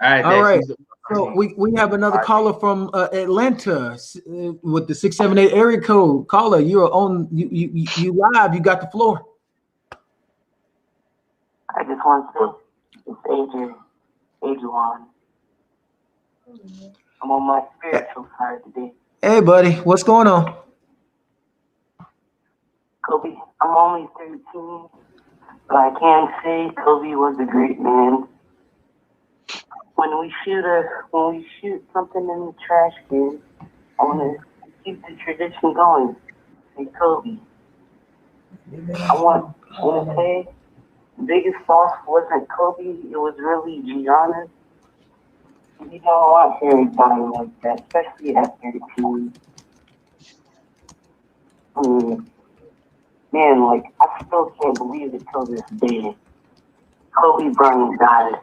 right. All right. So we have another caller from Atlanta with the 678 area code. Caller, you're on. You live. You got the floor. I just want to say it's Adrian. I'm on my spiritual side today. Hey, buddy, what's going on? Kobe, I'm only 13. But I can say Kobe was a great man. When we shoot something in the trash can, I want to keep the tradition going. Say Kobe. I want to say biggest loss wasn't Kobe, it was really Giannis. You don't want Harry dying like that, especially at 13. Man, like, I still can't believe it till this day. Kobe Bryant died.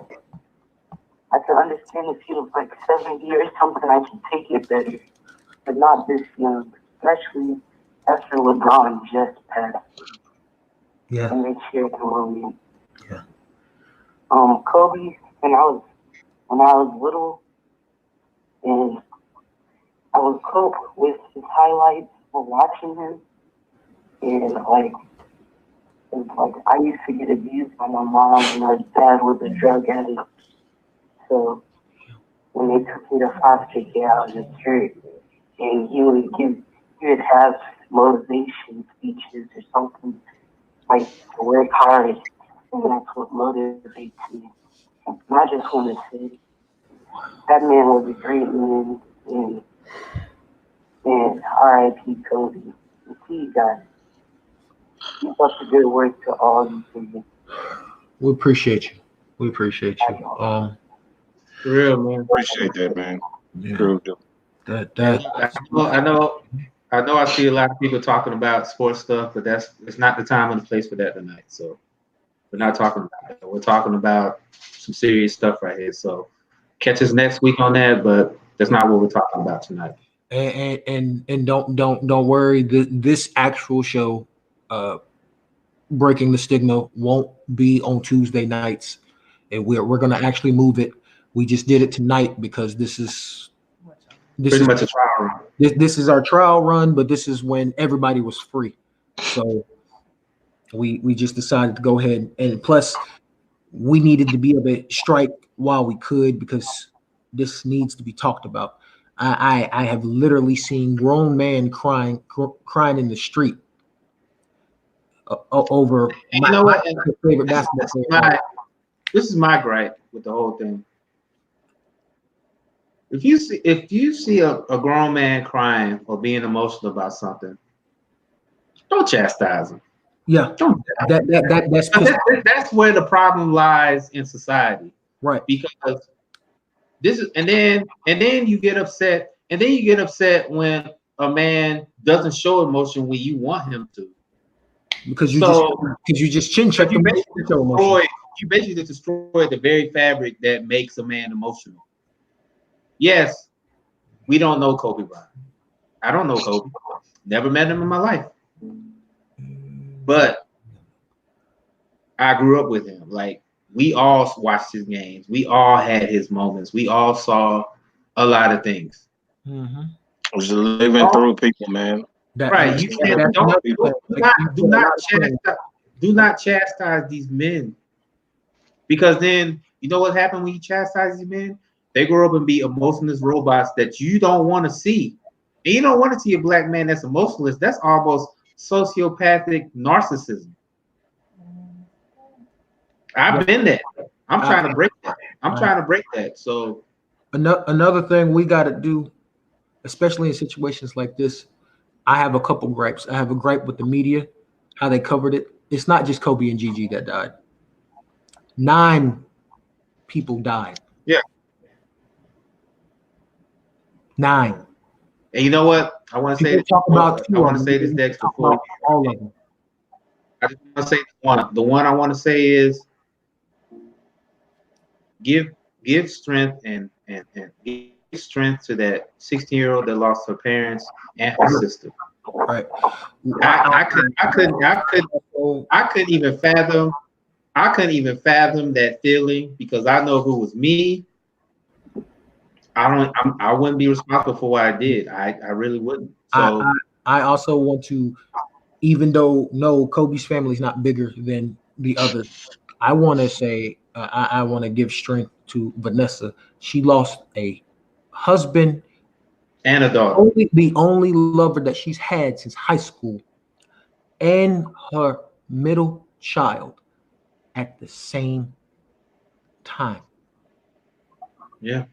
I can understand if he was like 70 or something, I can take it better. But not this young, especially after LeBron just passed. Yeah. And they shared the moment. Yeah. Kobe, when I was little, and I would cope with his highlights while watching him, and like, I used to get abused by my mom, and my dad was a drug addict. So when they took me to foster care, I was just hurt, and he would have motivation speeches or something like to work hard, and that's what motivates me. And I just want to say that man was a great man, and R.I.P. Kobe. He got keep up the good work to all you people. We appreciate you. We appreciate you. For real, man. Appreciate that, man. Yeah. True, do. I know. I see a lot of people talking about sports stuff, but it's not the time and the place for that tonight. So we're not talking about that. We're talking about some serious stuff right here. So catch us next week on that, but that's not what we're talking about tonight. And don't worry. This actual show, Breaking the Stigma, won't be on Tuesday nights, and we're gonna actually move it. We just did it tonight because this is Pretty much a trial run. This is our trial run, but this is when everybody was free. So we just decided to go ahead, and plus we needed to be able to strike while we could because this needs to be talked about. I have literally seen grown men crying in the street over You know what? my favorite basketball player. This is my gripe with the whole thing. If you see a grown man crying or being emotional about something, don't chastise him. Yeah, don't. That's where the problem lies in society, right? Because this is, and then you get upset, when a man doesn't show emotion when you want him to, because you just chin check him. You basically destroy the very fabric that makes a man emotional. Yes, we don't know Kobe Bryant. I don't know Kobe. Never met him in my life. But I grew up with him. Like, we all watched his games. We all had his moments. We all saw a lot of things. Mm-hmm. Was living through people, man. Right. You can't do not chastise these men. Because then you know what happened when you chastise these men? They grow up and be emotionless robots that you don't want to see. And you don't want to see a black man that's emotionless. That's almost sociopathic narcissism. I've been there. I'm trying to break that. So another thing we got to do, especially in situations like this, I have a couple gripes. I have a gripe with the media, how they covered it. It's not just Kobe and Gigi that died. 9 people died. Yeah. 9. And you know what? I want to say this next before all of them. I just want to say one. The one I want to say is give strength and give strength to that 16-year-old that lost her parents and her sister. Right. I couldn't even fathom that feeling, because I know if it was me, I wouldn't be responsible for what I did. I really wouldn't. So I also want to, even though no, Kobe's family is not bigger than the others, I want to say I want to give strength to Vanessa. She lost a husband and a daughter. The only lover that she's had since high school, and her middle child at the same time. Yeah.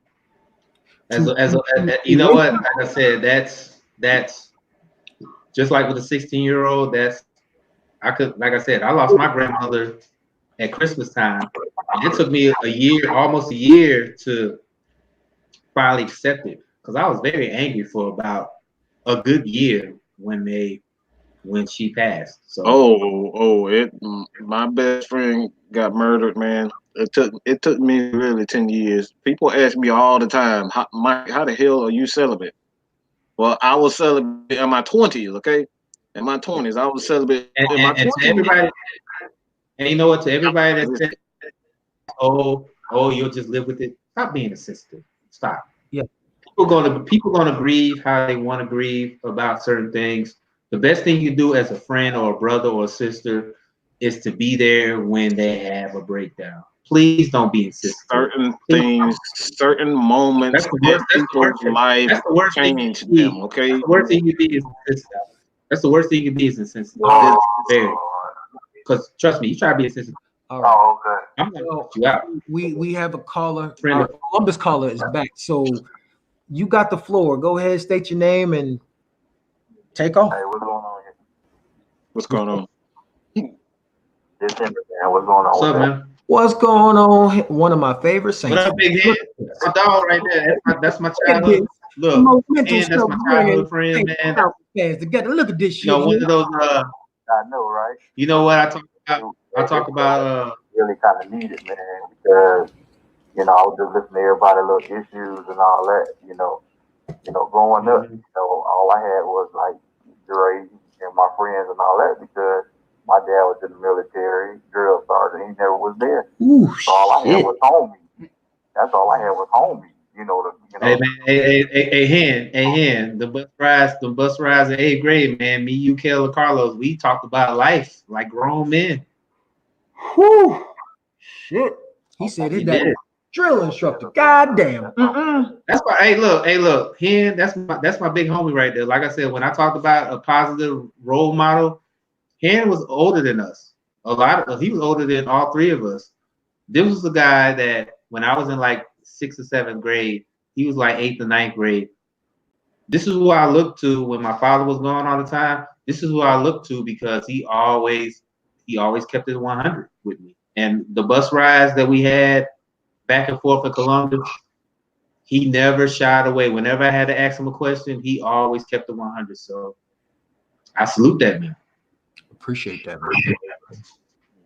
You know what? Like I said, that's just like with a 16-year-old. I lost my grandmother at Christmas time. And it took me a year, almost a year, to finally accept it because I was very angry for about a good year when she passed. So My best friend got murdered, man. It took me really 10 years. People ask me all the time, Mike, how the hell are you celibate? Well, I was celibate in my 20s, okay? In my 20s, I was celibate in my and to 20s. everybody, and you know what, to everybody that says, oh, you'll just live with it. Stop being a sister. Stop. Yeah. People gonna grieve how they want to grieve about certain things. The best thing you do as a friend or a brother or a sister is to be there when they have a breakdown. Please don't be insensitive. Certain Please. things, certain moments That's the in worst. That's the people's worst. life That's the worst thing you change can be. them, okay? That's the worst thing you can be is insensitive. That's the worst thing you can be is insensitive. Oh, Very. Because trust me, you try to be insensitive, All right. oh, okay. I'm gonna Well, cut you out. we have a caller. Friend Our of- Columbus caller is back. So you got the floor. Go ahead, state your name and take off. Hey, what's going on here? What's going on? This Henry, man. What's going on What's with up, that? man? What's going on? One of my favorite What saints. up, big head? That's my dog right there. That's my Look at childhood. this. Look, Momentum man, that's stuff my bringing childhood friend, man. fans together. Look at this You know, shit. one of those. I know, right? You know what I talk about? I talk about. Really kind of needed, man, because I was just listening to everybody little issues and all that. Growing up, Mhm. all I had was like Dre and my friends and all that because my dad was in the military, drill sergeant. He never was there. Ooh, So all I had shit. was homie. That's all I had was homie. Hey man, hey hen. The bus rides in 8th grade, man. Me, you, Kel, and Carlos, we talked about life like grown men. Whew. Shit. He said his We dad did was it. a drill instructor. God damn. That's why. Hey, look, hen. That's my big homie right there. Like I said, when I talked about a positive role model, hen was older than us. He was older than all three of us. This was the guy that when I was in like 6th or 7th grade, he was like 8th or 9th grade. This is who I looked to when my father was gone all the time. This is who I looked to because he always kept it 100 with me. And the bus rides that we had back and forth in Columbus, he never shied away. Whenever I had to ask him a question, he always kept it 100. So I salute that man. Appreciate that, man.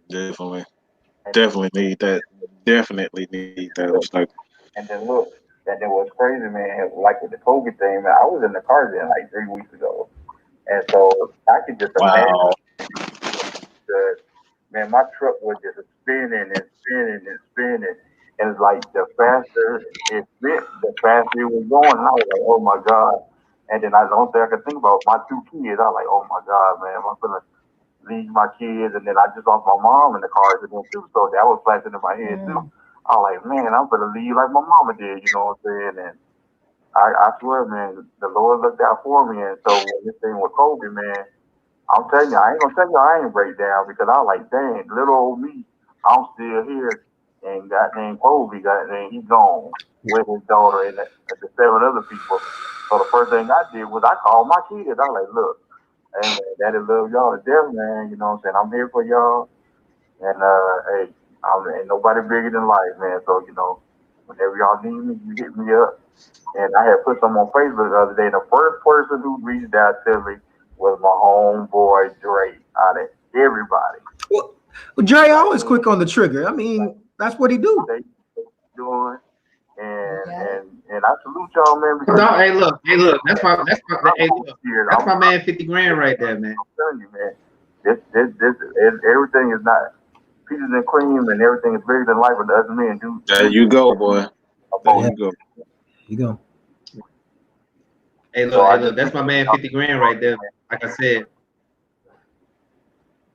Definitely need that. Definitely need that. It's like, And then look, and then what's crazy, man, like with the COVID thing, man, I was in the car then like 3 weeks ago. And so I could just imagine wow. that, man, my truck was just spinning and spinning and spinning. And it's like the faster it went, the faster it was going. And I was like, oh my God. And then the only thing I could think about my two kids. I was like, oh my God, man, I'm gonna leave my kids. And then I just lost my mom in the car again too. So that was flashing in my head too. I was like, man, I'm gonna leave like my mama did, you know what I'm saying? And I swear, man, the Lord looked out for me. And so when this thing with COVID, man, I'm telling you, I ain't gonna tell you I ain't break down because I was like, dang, little old me, I'm still here. And goddamn Kobe, goddamn, he gone with his daughter and the 7 other people. So the first thing I did was I called my kids. I was like, look, hey man, daddy love y'all to death, man. You know what I'm saying? I'm here for y'all. And hey, ain't nobody bigger than life, man. So, whenever y'all need me, you hit me up. And I had put something on Facebook the other day. And the first person who reached out to me was my homeboy Drake out of everybody. Well, Dre always quick on the trigger. I mean, that's what he do. They doing and I salute y'all, man. Because Hey, look. That's my man 50 grand right there, man. I'm telling you, man. Everything is not peaches and cream, and everything is bigger than life. But the other men do. There you go, boy. There you go. You go. Hey, look, that's my man 50 grand right there. Like I said.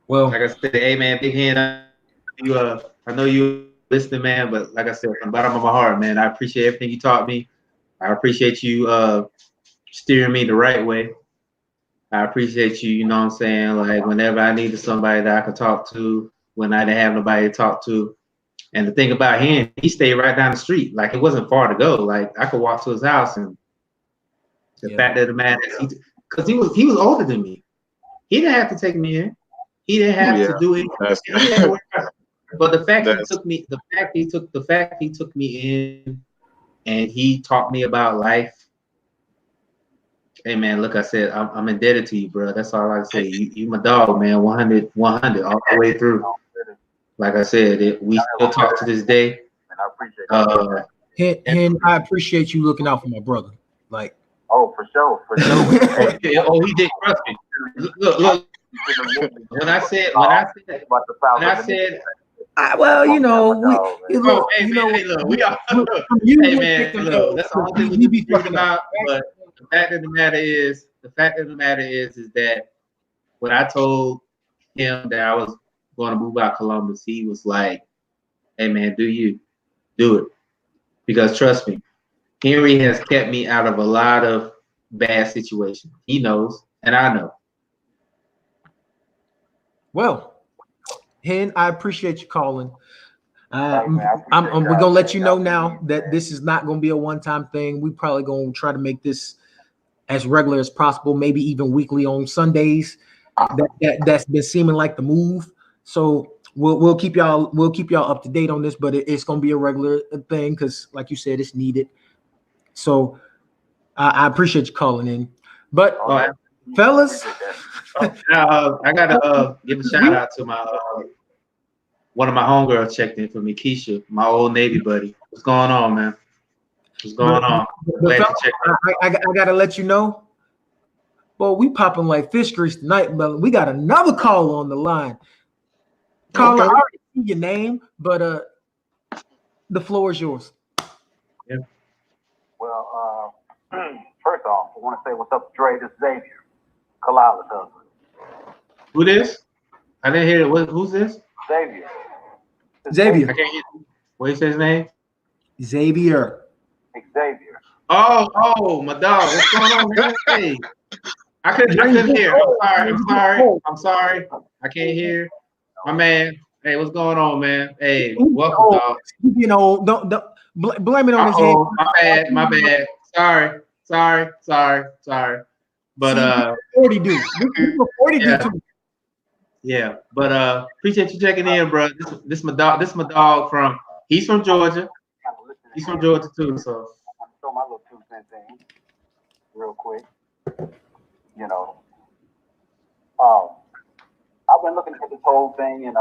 Well, like I said, hey man, big hand. I know you listening, man, but like I said, from the bottom of my heart, man, I appreciate everything you taught me. I appreciate you steering me the right way. I appreciate you, you know what I'm saying? Like whenever I needed somebody that I could talk to, when I didn't have nobody to talk to. And the thing about him, he stayed right down the street. Like it wasn't far to go. Like I could walk to his house, and the fact that the man, because he was older than me, he didn't have to take me in. He didn't have to do it. but the fact That's- the fact he took me in and he taught me about life. Hey man, look, I said I'm indebted to you, bro. That's all I can say. You my dog, man. 100 all the way through. Like I said, we still talk to this day. And I appreciate that. And I appreciate you looking out for my brother. Like, Oh, for sure. Oh, he did. Trust me. Look. When I said, well, you know, oh, hey man, hey look, we are. Hey man, look, that's the only thing we need to be thinking about. But the fact of the matter is that when I told him that I was going to move out Columbus, he was like, "Hey man, do it?" Because trust me, Henry has kept me out of a lot of bad situations. He knows, and I know. Well, Hen, I appreciate you calling. We're gonna let you know now that this is not gonna be a one-time thing. We probably gonna try to make this as regular as possible, maybe even weekly on Sundays. That's been seeming like the move. So we'll keep y'all up to date on this, but it's gonna be a regular thing because, like you said, it's needed. So I appreciate you calling in. But fellas, I gotta give a shout out to my one of my homegirls checked in for me, Keisha, my old Navy buddy. What's going on, man? What's going on? But fellas, I gotta let you know. Well, we popping like fish grease tonight, but we got another call on the line. Caller, I already see your name, but the floor is yours. Yeah. Well, first off, I want to say what's up, Dre. This is Xavier, Kalala's husband. Who this? I didn't hear it. Who's this? Xavier. Xavier. I can't hear. What you say his name? Xavier. Xavier. Oh, my dog. What's going on, man? Hey, I couldn't hear. I'm sorry. I can't hear. My man. Hey, what's going on, man? Hey, welcome, dog. You know, don't blame it on his head. My bad. Sorry. But 40 do. 40 do too. Yeah, but appreciate you checking in, bro. This my dog. This my dog he's from Georgia. He's from Georgia too, so. I'm gonna show my little 2 cent thing real quick. You know, I've been looking at this whole thing and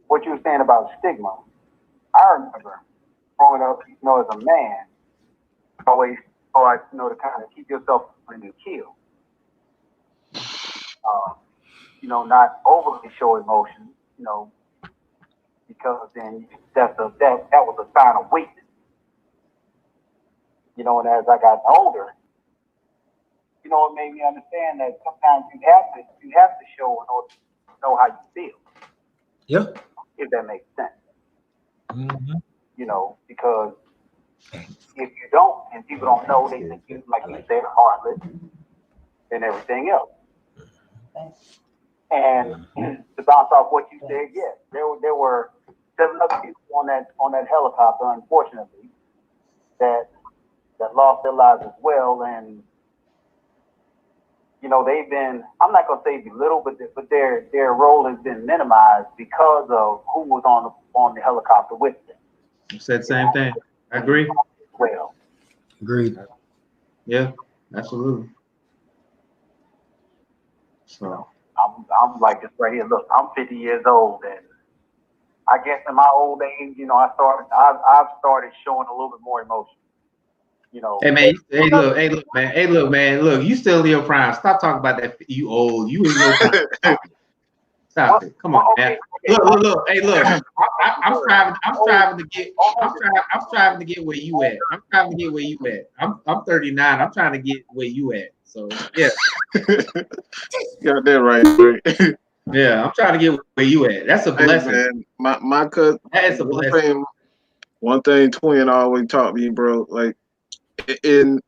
what you were saying about stigma. I remember growing up, you know, as a man, always thought, you know, to kind of keep yourself from being killed. You know, not overly show emotion, you know, because then that was a sign of weakness. You know, and as I got older, you know, it made me understand that sometimes you have to show in order to know how you feel. Yeah. If that makes sense. Mm-hmm. You know, because if you don't and people don't know, they think you, like you said, heartless and everything else. And to bounce off what you said, yes, there were 7 other people on that helicopter, unfortunately, that lost their lives as well. And you know, they've been, I'm not gonna say belittled, but their role has been minimized because of who was on the helicopter with them. You said the same thing. I agree. Well, agreed. Yeah, absolutely. So I'm like this right here. Look, I'm 50 years old, and I guess in my old age, you know, I've started showing a little bit more emotion. You know. Hey man, look, man. Look, you still in your prime. Stop talking about that. You old. You in your prime. Stop it. Come on, man. Look. Hey, look. I'm striving to get where you at. I'm trying to get where you at. I'm 39. I'm trying to get where you at. So yeah. Got that right. Yeah, I'm trying to get where you at. That's a blessing. Hey, man, my cousin. That is a blessing. One thing Twin always taught me, bro. Like, and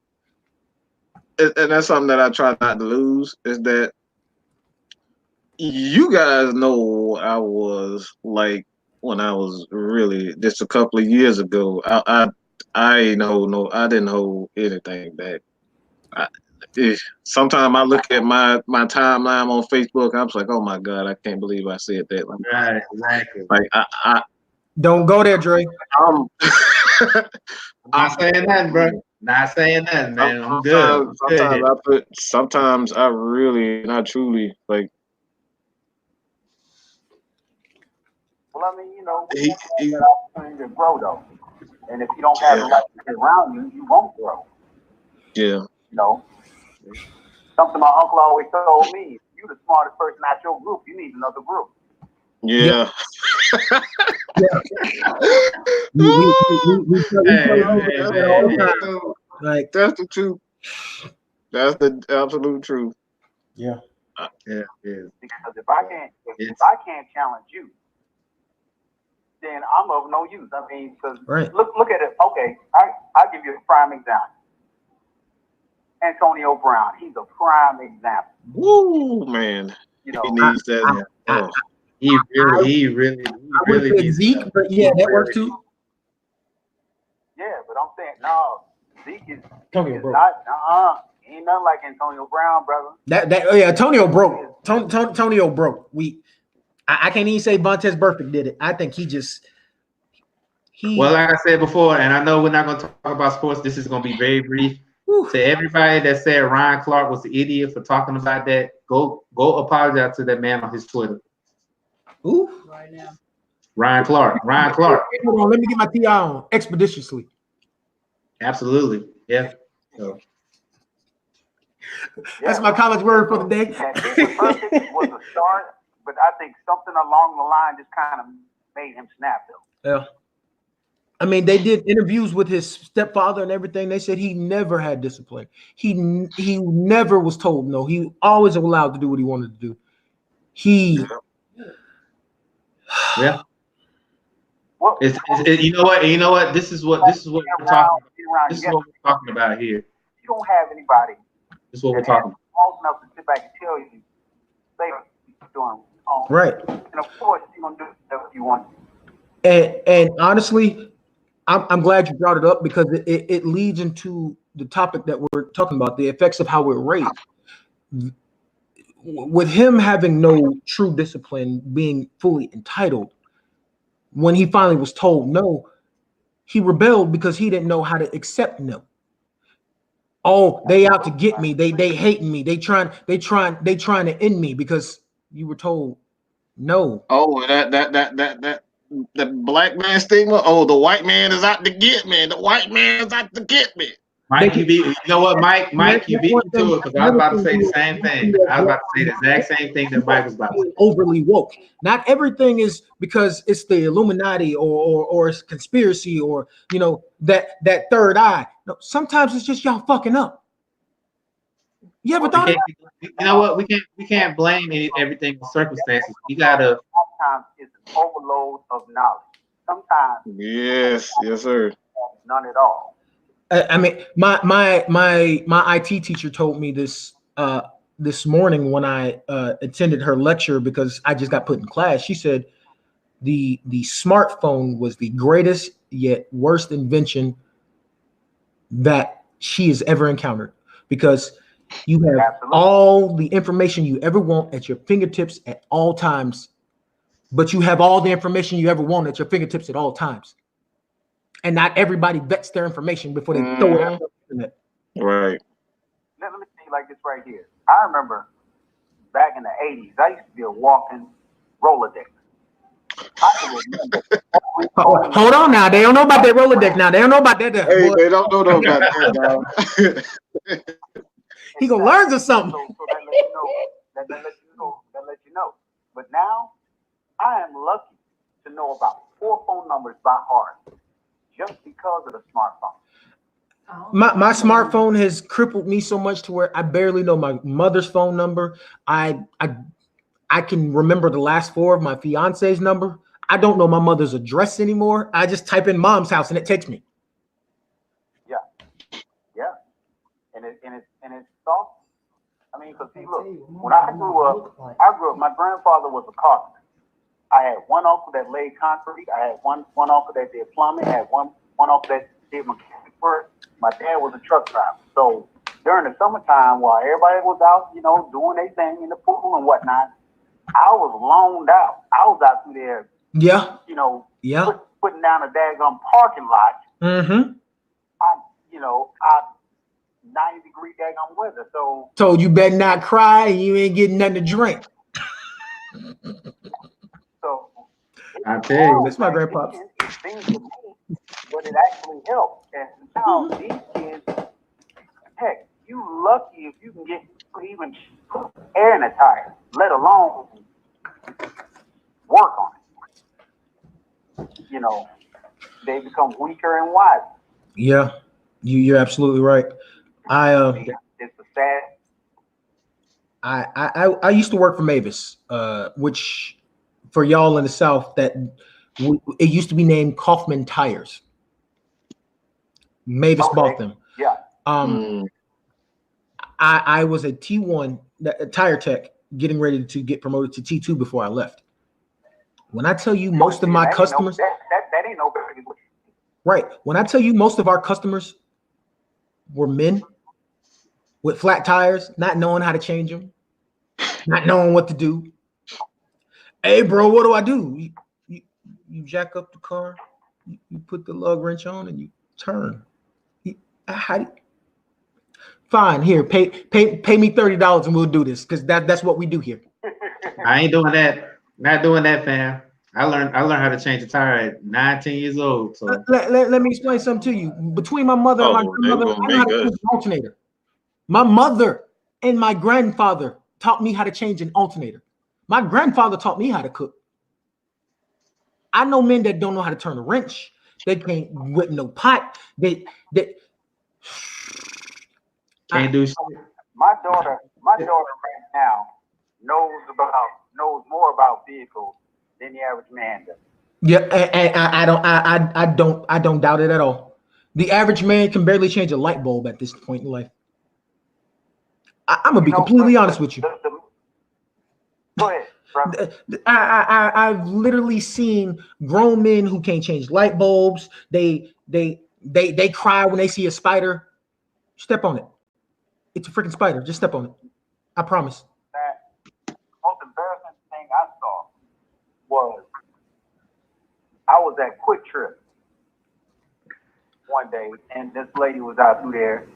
that's something that I try not to lose is that you guys know I was like when I was really just a couple of years ago. I didn't hold anything back. sometimes I look at my timeline on Facebook. I'm like, oh my God, I can't believe I said that. Right, exactly. Like Don't go there, Dre. I'm not saying nothing, bro. Not saying nothing, man. I'm good. Sometimes I really, not truly, like. Well, I mean, you know, we have that opportunity to grow, though. And if you don't have the right people around you, you won't grow. Yeah. You know, something my uncle always told me: if you're the smartest person out your group, you need another group. Yeah. Like that's the truth. That's the absolute truth. Yeah. Yeah. Because if I can't challenge you, then I'm of no use. I mean, because look at it. Okay, I'll give you a prime example. Antonio Brown, he's a prime example. Woo, man. You know, he needs that. He really needs Zeke, but yeah, that works too. Yeah, but I'm saying no, Zeke is Antonio broke. not. Ain't nothing like Antonio Brown, brother. Antonio broke. Antonio broke. I can't even say Vontaze Burfict did it. I think he. Well, like I said before, and I know we're not going to talk about sports. This is going to be very brief. To everybody that said Ryan Clark was the idiot for talking about that, go apologize to that man on his Twitter. Who? Right now. Ryan Clark. Hold on, let me get my TI on expeditiously. Absolutely. Yeah. So. That's my college word for the day. Perfect was a start, but I think something along the line just kind of made him snap, though. Yeah. I mean, they did interviews with his stepfather and everything. They said he never had discipline. He never was told no. He always allowed to do what he wanted to do. Yeah. Well, you know what? This is what we're talking about. This is what we're talking about here. You don't have anybody. This is what we're talking about. Close enough to sit back and tell you, say what you're doing wrong. Right. And of course, you're gonna do whatever you want. And honestly, I'm glad you brought it up because it leads into the topic that we're talking about, the effects of how we're raised. With him having no true discipline, being fully entitled, when he finally was told no, he rebelled because he didn't know how to accept no. Oh, they out to get me. They hating me. They trying to end me because you were told no. Oh, that the black man stigma. Oh, the white man is out to get me. The white man is out to get me. Mike, you know what, Mike, you beat me to it because I was about to say the same thing. I was about to say the exact same thing that Mike was about to say. Overly woke. Not everything is because it's the Illuminati or it's conspiracy or that third eye. No, sometimes it's just y'all fucking up. You ever thought of that? You know what? We can't blame everything on circumstances. You gotta. Sometimes it's an overload of knowledge. Sometimes. Yes, sir. None at all. I mean, my IT teacher told me this this morning when I attended her lecture because I just got put in class. She said the smartphone was the greatest yet worst invention that she has ever encountered because you have all the information you ever want at your fingertips at all times, but you have all the information you ever want at your fingertips at all times. And not everybody vets their information before they throw it out the internet. Right. Let me see like this right here. I remember back in the 80s, I used to be a walking Rolodex. Hold on now. They don't know about that Rolodex now. They don't know about that. Hey, they don't know about that, dog. He gonna learn something. So that let you know. But now, I am lucky to know about 4 phone numbers by heart. Just because of the smartphone. My smartphone has crippled me so much to where I barely know my mother's phone number. I can remember the last 4 of my fiance's number. I don't know my mother's address anymore. I just type in mom's house and it takes me. Yeah. And it's soft. I mean, because see, look, when I grew up, my grandfather was a carpenter. I had one uncle that laid concrete. I had one uncle that did plumbing. I had one uncle that did mechanic work. My dad was a truck driver. So during the summertime while everybody was out, you know, doing their thing in the pool and whatnot, I was loaned out. I was out through there, Yeah. you know, Yeah. putting down a daggone parking lot. Mm-hmm. You know, 90-degree daggone weather. So Told you better not cry and you ain't getting nothing to drink. so I tell you. That's my grandpa's. It seems to me, but it actually helps. And now these kids, heck, you lucky if you can get even air in a tire, let alone work on it. You know, they become weaker and wiser. Yeah, you're absolutely right. It's a sad. I used to work for Mavis, which for y'all in the South, that it used to be named Kaufman Tires. Mavis bought them. Yeah. I was a T1 tire tech, getting ready to get promoted to T2 before I left. When I tell you most of my customers, that ain't no better. right? When I tell you most of our customers were men with flat tires, not knowing how to change them, not knowing what to do. Hey, bro, what do I do? You jack up the car, you put the lug wrench on, and you turn. Fine, here, pay me $30 and we'll do this, because that's what we do here. I ain't doing that. Not doing that, fam. I learned how to change a tire at 19 years old. So Let me explain something to you. Between my mother and my grandmother, I know how to change an alternator. My mother and my grandfather taught me how to change an alternator. My grandfather taught me how to cook. I know men that don't know how to turn a wrench. They can't whip no pot. They can't do shit. My daughter right now knows more about vehicles than the average man does. Yeah, and I don't doubt it at all. The average man can barely change a light bulb at this point in life. I'm gonna be completely honest with you. Go ahead, brother. I've literally seen grown men who can't change light bulbs. They cry when they see a spider. Step on it. It's a freaking spider. Just step on it. I promise. The most embarrassing thing I saw was I was at Quick Trip one day, and this lady was out through there,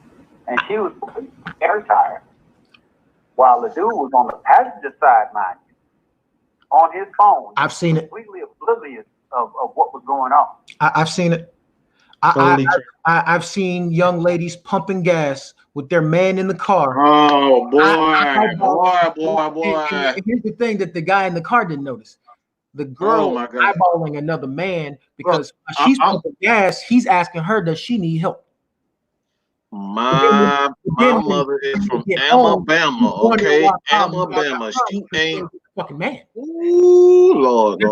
and she was putting air tire, while the dude was on the passenger side, mind you, on his phone. I've seen it. Completely oblivious of what was going on. I've seen it. I've seen young ladies pumping gas with their man in the car. Oh boy! And here's the thing that the guy in the car didn't notice: the girl eyeballing another man because she's pumping gas. He's asking her, does she need help? My mother is from Alabama. Okay, Alabama. She ain't fucking man. Ooh, Lord.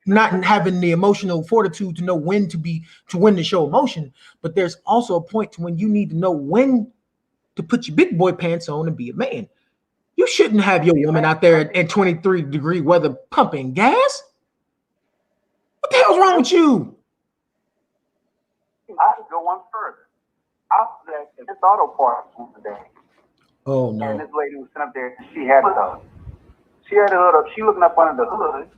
Not having the emotional fortitude to know when to show emotion, but there's also a point to when you need to know when to put your big boy pants on and be a man. You shouldn't have your woman out there in 23-degree weather pumping gas. What the hell's wrong with you? I could go one further. I was at this auto parts one day. Oh no! And this lady was sitting up there. She had the hood up. She looking up under the hood,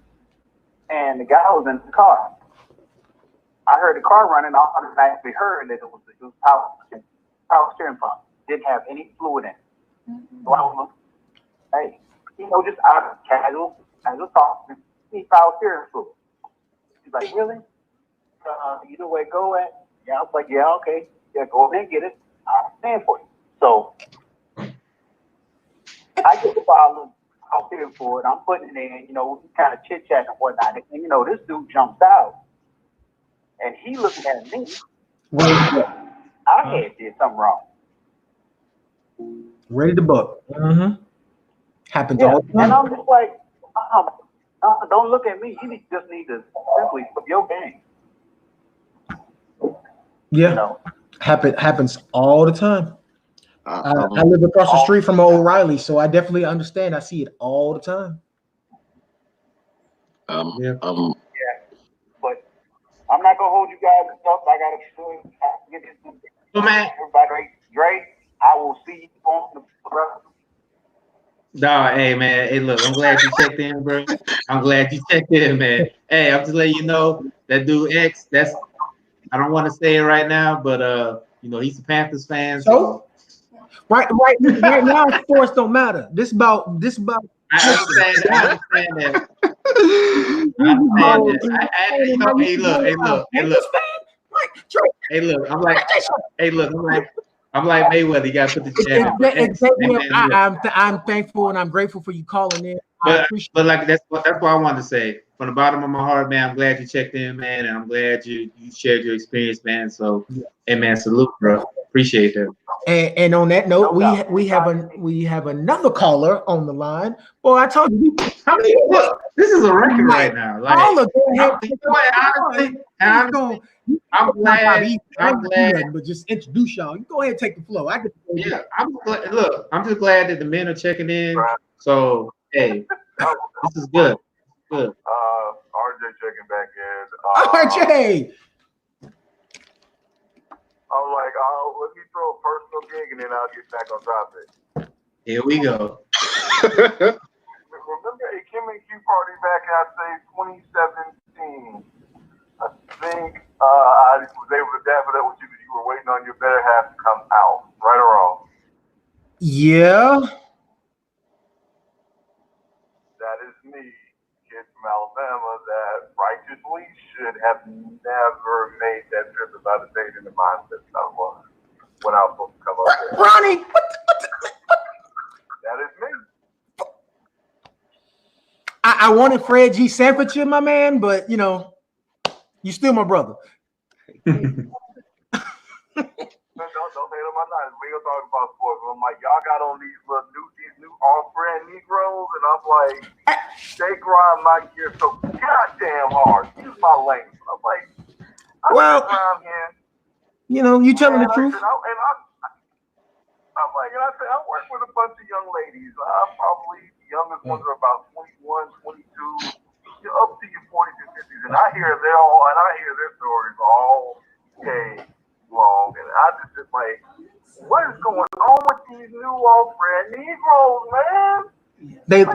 and the guy was in the car. I heard the car running. I automatically heard that it was power steering pump. Didn't have any fluid in it. So I was like, hey, just out of casual talk, need power steering fluid. She's like, really? You know where it go at? Yeah, I was like, yeah, okay. Yeah, go ahead and get it. I'll stand for you. So I get the bottle, I'll pay for it. I'm putting it in, we kind of chit chat and whatnot. And this dude jumps out and he looking at me. I had did something wrong. Ready to buck. Mm-hmm. Happens all the time. And I'm just like, don't look at me. You just need to simply put your game. Yeah. Happens all the time. I live across the street from O'Reilly, so I definitely understand. I see it all the time. But I'm not gonna hold you guys up. I gotta get this. Oh man, everybody, Dre, I will see you on the rest. Nah, hey man, hey look, I'm glad you checked in, bro. I'm glad you checked in, man. Hey, I'm just letting you know that dude X. I don't want to say it right now, but he's a Panthers fan, so right now sports don't matter. This about I understand that. I understand that. Hey look. I'm like Mayweather. You got to put the jab in. I'm thankful and I'm grateful for you calling in. But like that's why I wanted to say from the bottom of my heart, man. I'm glad you checked in, man, and I'm glad you shared your experience, man. So, hey, man, salute, bro. Appreciate that. And on that note, we have another caller on the line. Well, I told you, how many? Look, this is a record right now. Like, honestly, I'm glad. But just introduce y'all. You go ahead and take the flow. I'm just glad that the men are checking in. So, hey, this is good. Good. RJ checking back in. RJ. I'm like, let me throw a personal gig and then I'll get back on topic. Here we go. Remember a Kim and Q party back in, I'd say, 2017. I think I was able to dap it up with you because you were waiting on your better half to come out. Right or wrong? Yeah. That is me, kid from Alabama, that righteously should have never made that trip if I'd have stayed in the mindset that I was when I was supposed to come up there. Ronnie, what? That is me. I wanted Fred G. Sanford, my man, but you still my brother. Don't hate on my night. We gonna talk about sports. I'm like, y'all got on these new off-brand Negroes, and I'm like, they grind my gear so goddamn hard. Use my language. I'm like, around here. You telling the truth. I'm like, and I said, I work with a bunch of young ladies. Probably the youngest ones are about 21, 22. You're up to your 40s and 50s, and I hear their stories all day long, and I just like, what is going on with these new off-brand Negroes, man? They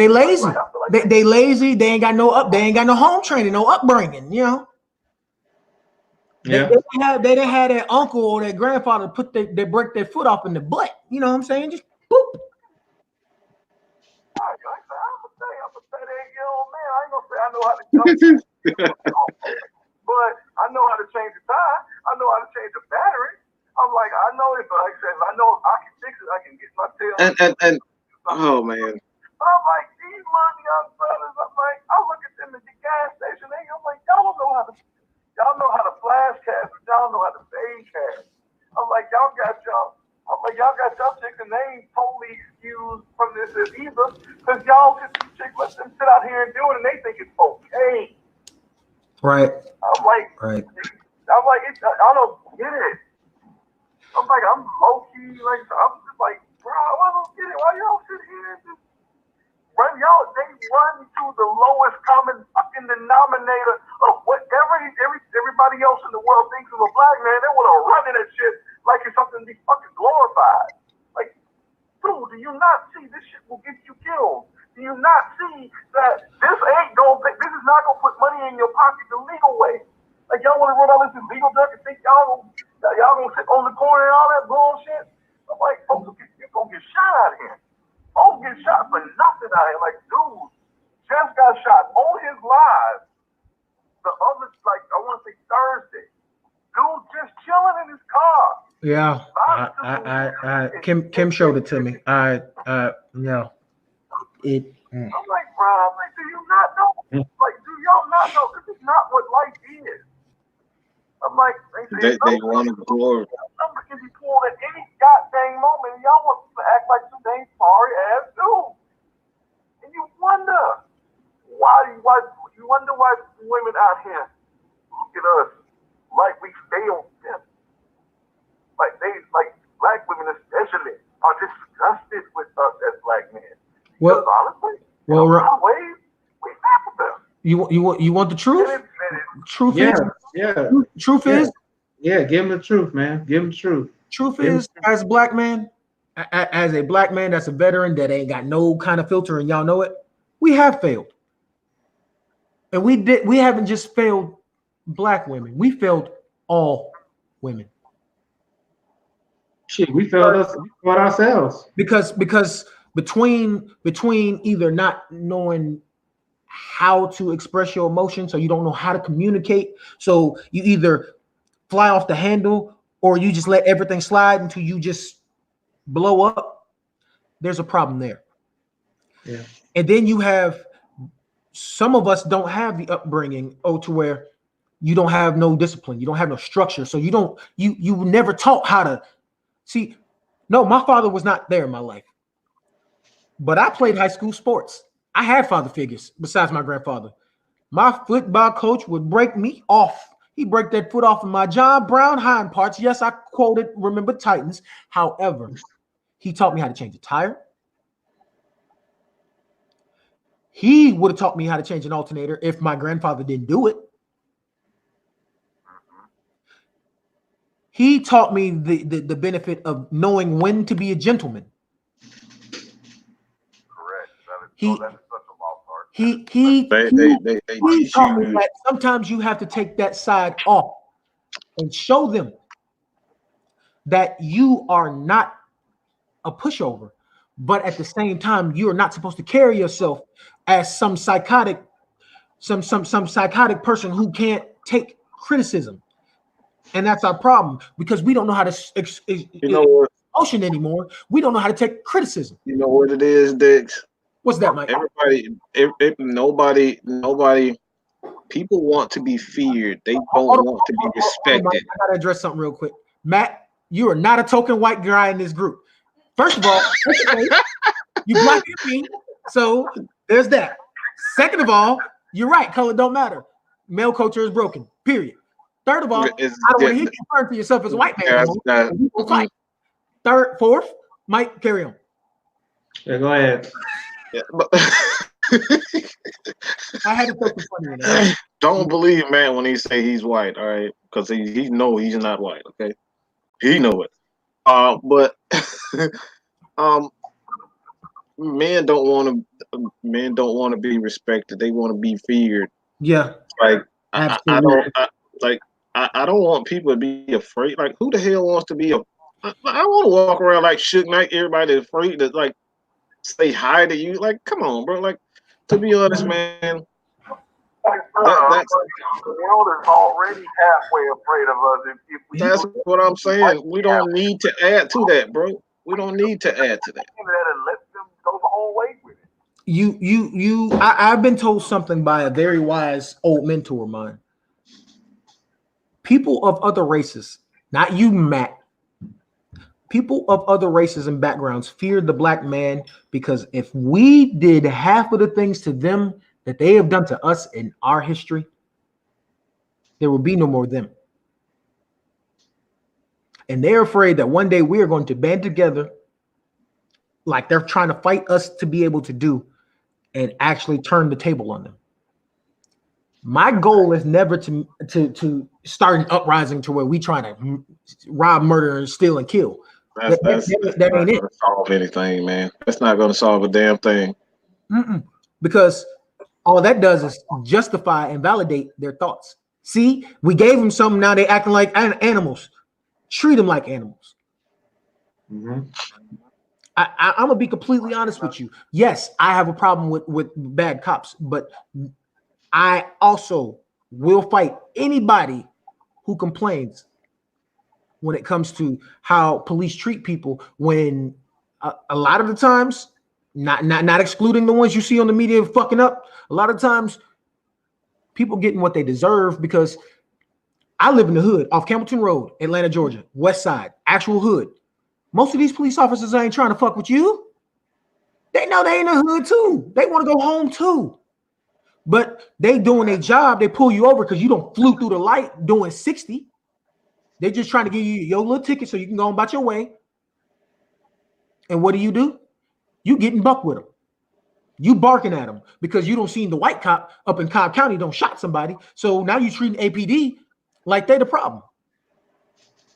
lazy. They lazy. They ain't got no home training, no upbringing. Yeah. They didn't have that uncle or that grandfather they break their foot off in the butt. You know what I'm saying? Just boop. I'm a 38-year-old man. I ain't gonna say I know how to jump. But I know how to change the tire. I know how to change the battery. I'm like, I know if I know I can fix it. I can get my tail. And oh man. I'm like, these little young fellas. I'm like, I look at them at the gas station. I'm like, y'all know how to flash cash, but y'all know how to fade cash. I'm like, y'all got y'all chicks, and they ain't totally excused from this either, because y'all chicks let them sit out here and do it, and they think it's okay. Right. I'm like, I don't get it. I'm like, I'm low key, like, I'm just like, bro, I don't get it. Why y'all sit here and just they run to the lowest common fucking denominator of whatever everybody else in the world thinks of a black man. They want to run in that shit like it's something to be fucking glorified. Like, dude, do you not see this shit will get you killed? Do you not see that this is not gonna put money in your pocket the legal way? Like, y'all want to run all this illegal duck and think y'all gonna sit on the corner and all that bullshit? I'm like, folks, you're gonna get shot out here. Folks get shot for nothing out here. Like, dude just got shot on his live the other, like, I want to say Thursday. Dude just chilling in his car. Yeah, Kim showed it to me. Yeah. I'm like, bro, do you not know? Like, do y'all not know? This is not what life is. I'm like, they want to glory. Number can be pulled at any goddamn moment, and y'all want to act like some dang sorry ass dude. And you wonder why women out here look at us like we failed them. Like black women especially are disgusted with us as black men. Because honestly, we failed them. You want the truth? Truth is Yeah, give him the truth, man. Give him the truth. Truth Give him is, as a black man, as a black man that's a veteran that ain't got no kind of filter, and y'all know it, we have failed. And we haven't just failed black women, we failed all women. shit. We failed us. We failed ourselves. Because between either not knowing how to express your emotions, so you don't know how to communicate, so you either fly off the handle or you just let everything slide until you just blow up. There's a problem there. Yeah. And then you have some of us don't have the upbringing to where you don't have no discipline, you don't have no structure, so you never taught how to see. No, my father was not there in my life, but I played high school sports. I had father figures besides my grandfather. My football coach would break me off. He break that foot off of my John Brown hind parts. Yes, I quoted Remember Titans. However, he taught me how to change a tire. He would have taught me how to change an alternator if my grandfather didn't do it. He taught me the benefit of knowing when to be a gentleman. Correct. That is, He that is such a lost art. he They taught me teach you. that sometimes you have to take that side off and show them that you are not a pushover, but at the same time, you are not supposed to carry yourself as some psychotic person who can't take criticism. And that's our problem, because we don't know how to You know what? emotion anymore. We don't know how to take criticism. You know what it is, Dex? What's that, Mike? Nobody. People want to be feared. They don't want to be respected. I gotta address something real quick. Matt, you are not a token white guy in this group. First of all, you black and me, so there's that. Second of all, you're right. Color don't matter. Male culture is broken. Period. Third of all, I don't want to hear you refer to yourself as a white man. We will fight. Fourth, Mike, carry on. Yeah, go ahead. Yeah, but I had to throw some funny in there. don't believe man when he say he's white, all right? Because he know he's not white. Okay, he know it. But men don't want to be respected. They want to be feared. Yeah, Like absolutely. I don't want people to be afraid. Like, who the hell wants to be I want to walk around like Suge Knight. Everybody afraid to like say hi to you. Like, come on, bro. Like, to be honest, man. That's the world is already halfway afraid of us. If we That's what I'm saying. We don't need to add to that, bro. We don't need to add to that. and let them go the whole way with it. I've been told something by a very wise old mentor of mine. People of other races, not you, Matt. People of other races and backgrounds fear the black man because if we did half of the things to them that they have done to us in our history, there will be no more of them. And they're afraid that one day we are going to band together like they're trying to fight us to be able to do and actually turn the table on them. My goal is never to start an uprising to where we try to rob, murder, and steal and kill. That ain't it. Solve anything, man. That's not going to solve a damn thing. Because all that does is justify and validate their thoughts. See, we gave them something. Now they acting like animals. Treat them like animals. Mm-hmm. I'm gonna be completely honest with you. Yes, I have a problem with bad cops, but I also will fight anybody who complains when it comes to how police treat people. When a lot of the times, not excluding the ones you see on the media fucking up, a lot of times people getting what they deserve, because I live in the hood off Campbellton Road, Atlanta, Georgia, West Side, actual hood. Most of these police officers ain't trying to fuck with you. They know they in the hood too. They want to go home too. But they doing their job. They pull you over because you don't flew through the light doing 60. They're just trying to give you your little ticket so you can go on about your way. And what do? You getting buck with them. You barking at them because you don't see the white cop up in Cobb County don't shot somebody. So now you treating APD like they the problem.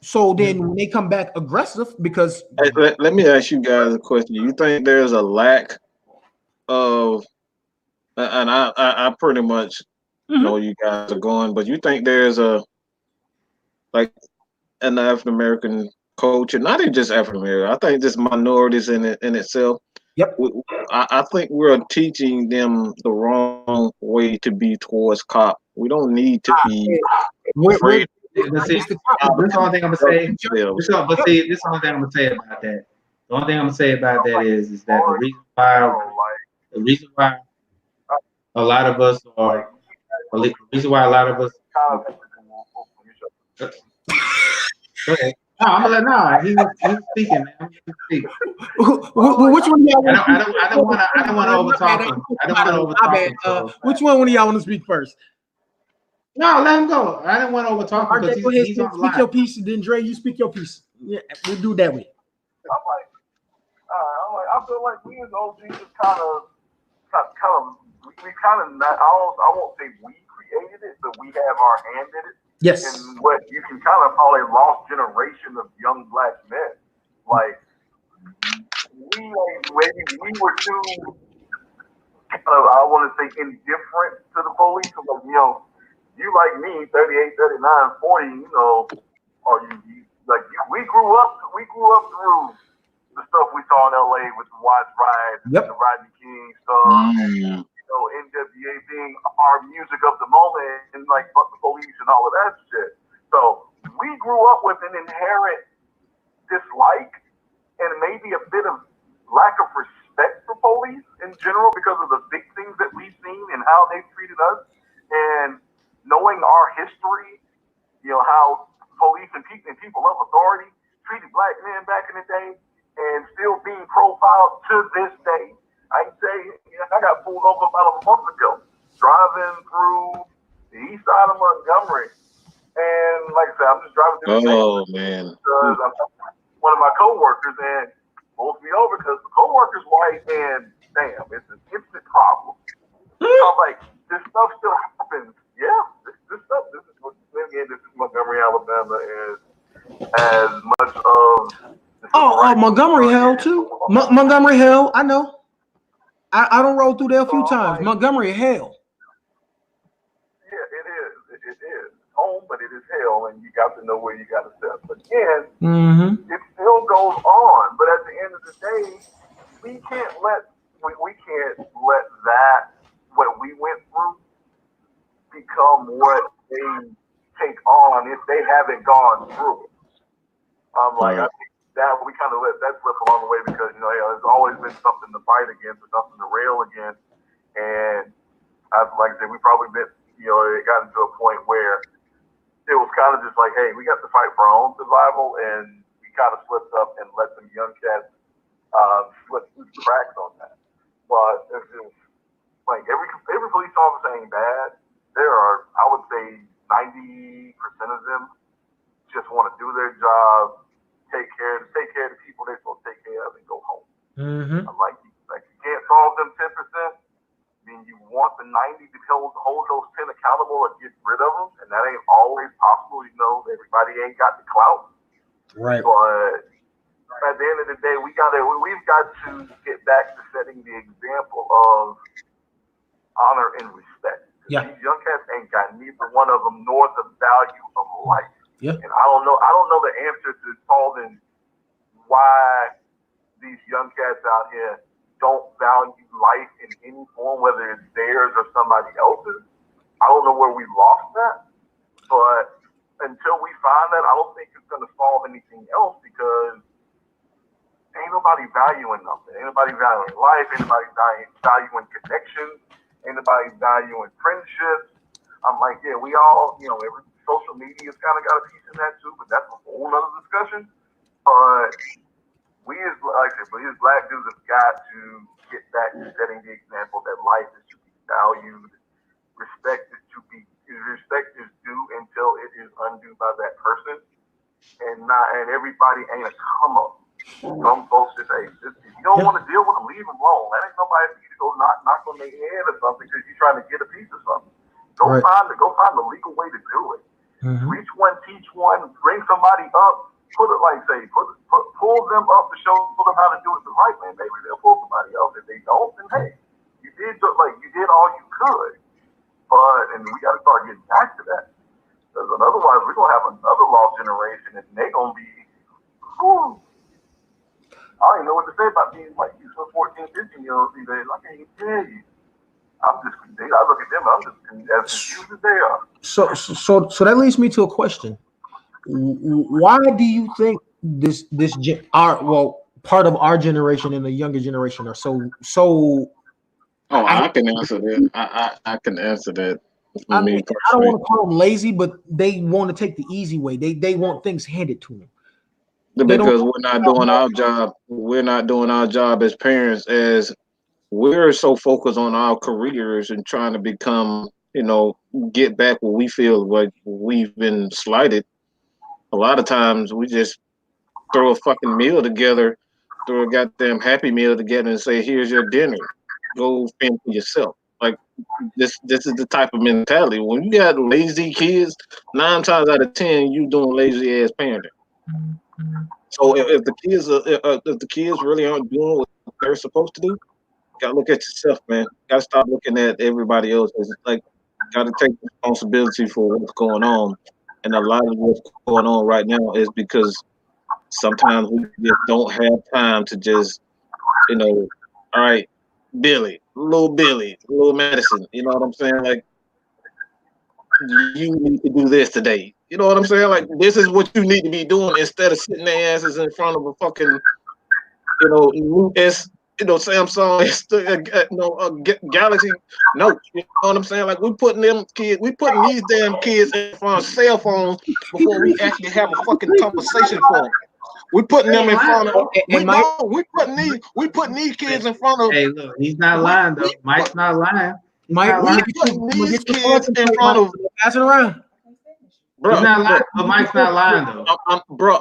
So then when they come back aggressive, because Hey, let me ask you guys a question. You think there's a lack of, and I pretty much know you guys are going, but you think there's a like an African American culture, not even just African American. I think just minorities in itself. yep. I think we're teaching them the wrong way to be towards cop. We don't need to be afraid. But see, It's the this is the only thing I'm gonna say. Themselves. But see, this is the only thing I'm gonna say about that. The only thing I'm gonna say about that is that the reason why a lot of us are the reason why a lot of us. Go ahead. No, I'm gonna let he was speaking, man. I'm letting him speak. Which one of y'all want to speak? I don't want to overtalk him. I don't want to overtalk him. So. Which one of y'all want to speak first? No, let him go. I didn't want to overtalk him because RJ, go ahead, he's on the speak line. your piece, and then Dre, you speak your piece. Yeah, we'll do that way. I feel like we as OGs just we kind of not. I won't say we created it, but we have our hand in it. Yes. And what you can kind of call a lost generation of young black men. Like we were too kind of, I want to say, indifferent to the police. Like, you like me, 38, 39, 40, or we grew up through the stuff we saw in LA with the Watts riots, Yep. the Rodney King stuff, NWA being our music of the moment, and like fuck the police and all of that shit. So we grew up with an inherent dislike and maybe a bit of lack of respect for police in general because of the big things that we've seen and how they've treated us, and knowing our history, how police and people of authority treated black men back in the day, and still being profiled to this day. I can say I got pulled over about a month ago, driving through the east side of Montgomery, and like I said, I'm just driving through the Oh man! Because one of my coworkers and pulls me over because the coworker's white, and damn, it's an instant problem. So I'm like, this stuff still happens. Yeah, this stuff. This is Montgomery, Alabama, is as much of. Montgomery Hill too. Montgomery Hill, I know. I don't roll through there a few times. Montgomery Hill. Yeah, it is. It is home, but it is hell, and you got to know where you got to step. But again, it still goes on. But at the end of the day, we can't let that what we went through become what they take on if they haven't gone through it. I think that we kind of let that slip along the way because there's always been something to fight against or something to rail against, and like I said, we probably been it got into a point where it was kind of just like, hey, we got to fight for our own survival, and we kind of slipped up and let some young cats slip through the cracks on that. But it's just like every police officer ain't bad. There are, I would say, 90% of them just want to do their job, take care of the people they're supposed to take care of, and go home. I'm like you can't solve them 10%. I mean, you want the 90 to hold those 10 accountable or get rid of them, and that ain't always possible. Everybody ain't got the clout. Right. But at the end of the day, we've got to get back to setting the example of honor and respect. Yeah. These young cats ain't got neither one of them nor the value of life. Yeah. And I don't know the answer to solving why these young cats out here don't value life in any form, whether it's theirs or somebody else's. I don't know where we lost that, but until we find that, I don't think it's going to solve anything else because ain't nobody valuing nothing. Ain't nobody valuing life. Ain't nobody valuing connections. Ain't nobody valuing friendships. I'm like, yeah, we all, every social media's kind of got a piece in that too, but that's a whole other discussion. But we as black dudes have got to get back to setting the example that life is to be valued, respect is due until it is undue by that person, and everybody ain't a come up. Some folks just say, if you don't want to deal with them, leave them alone. That ain't nobody for you to go knock on their head or something because you're trying to get a piece of something. Go find the legal way to do it. Reach one, teach one, bring somebody up, pull them up to show them how to do it the right way. Maybe they'll pull somebody else. If they don't, then hey, you did all you could. And we got to start getting back to that. Because otherwise, we're gonna have another lost generation, and they're gonna be. Whew, I don't even know what to say about being like you, some 14, 15-year-olds these days. I can't even tell you. I look at them, I'm just as confused as they are. So that leads me to a question. Why do you think part of our generation and the younger generation are so? Oh, I can answer that. I can answer that. I mean, I don't want to call them lazy, but they want to take the easy way. They want things handed to them. Because we're not doing our job. We're not doing our job as parents, as we're so focused on our careers and trying to become, get back what we feel like we've been slighted. A lot of times we just throw a fucking meal together, throw a goddamn Happy Meal together and say, here's your dinner. Go fend for yourself. Like this is the type of mentality. When you got lazy kids, 9 times out of 10, you doing lazy ass parenting. So if the kids really aren't doing what they're supposed to do, gotta look at yourself, man. Gotta stop looking at everybody else. It's like, gotta take responsibility for what's going on. And a lot of what's going on right now is because sometimes we just don't have time to just, all right, little Madison. You know what I'm saying? Like, you need to do this today. You know what I'm saying? Like, this is what you need to be doing instead of sitting their asses in front of a fucking, new Samsung, Galaxy Note. You know what I'm saying? Like, we putting these damn kids in front of cell phones before we actually have a fucking conversation for them. We putting them in front of. We putting these kids in front of. Hey, look, he's not lying though. Mike's not lying. Mike, we putting these kids in front of. Pass it around. He's not lying, but Mike's not lying though.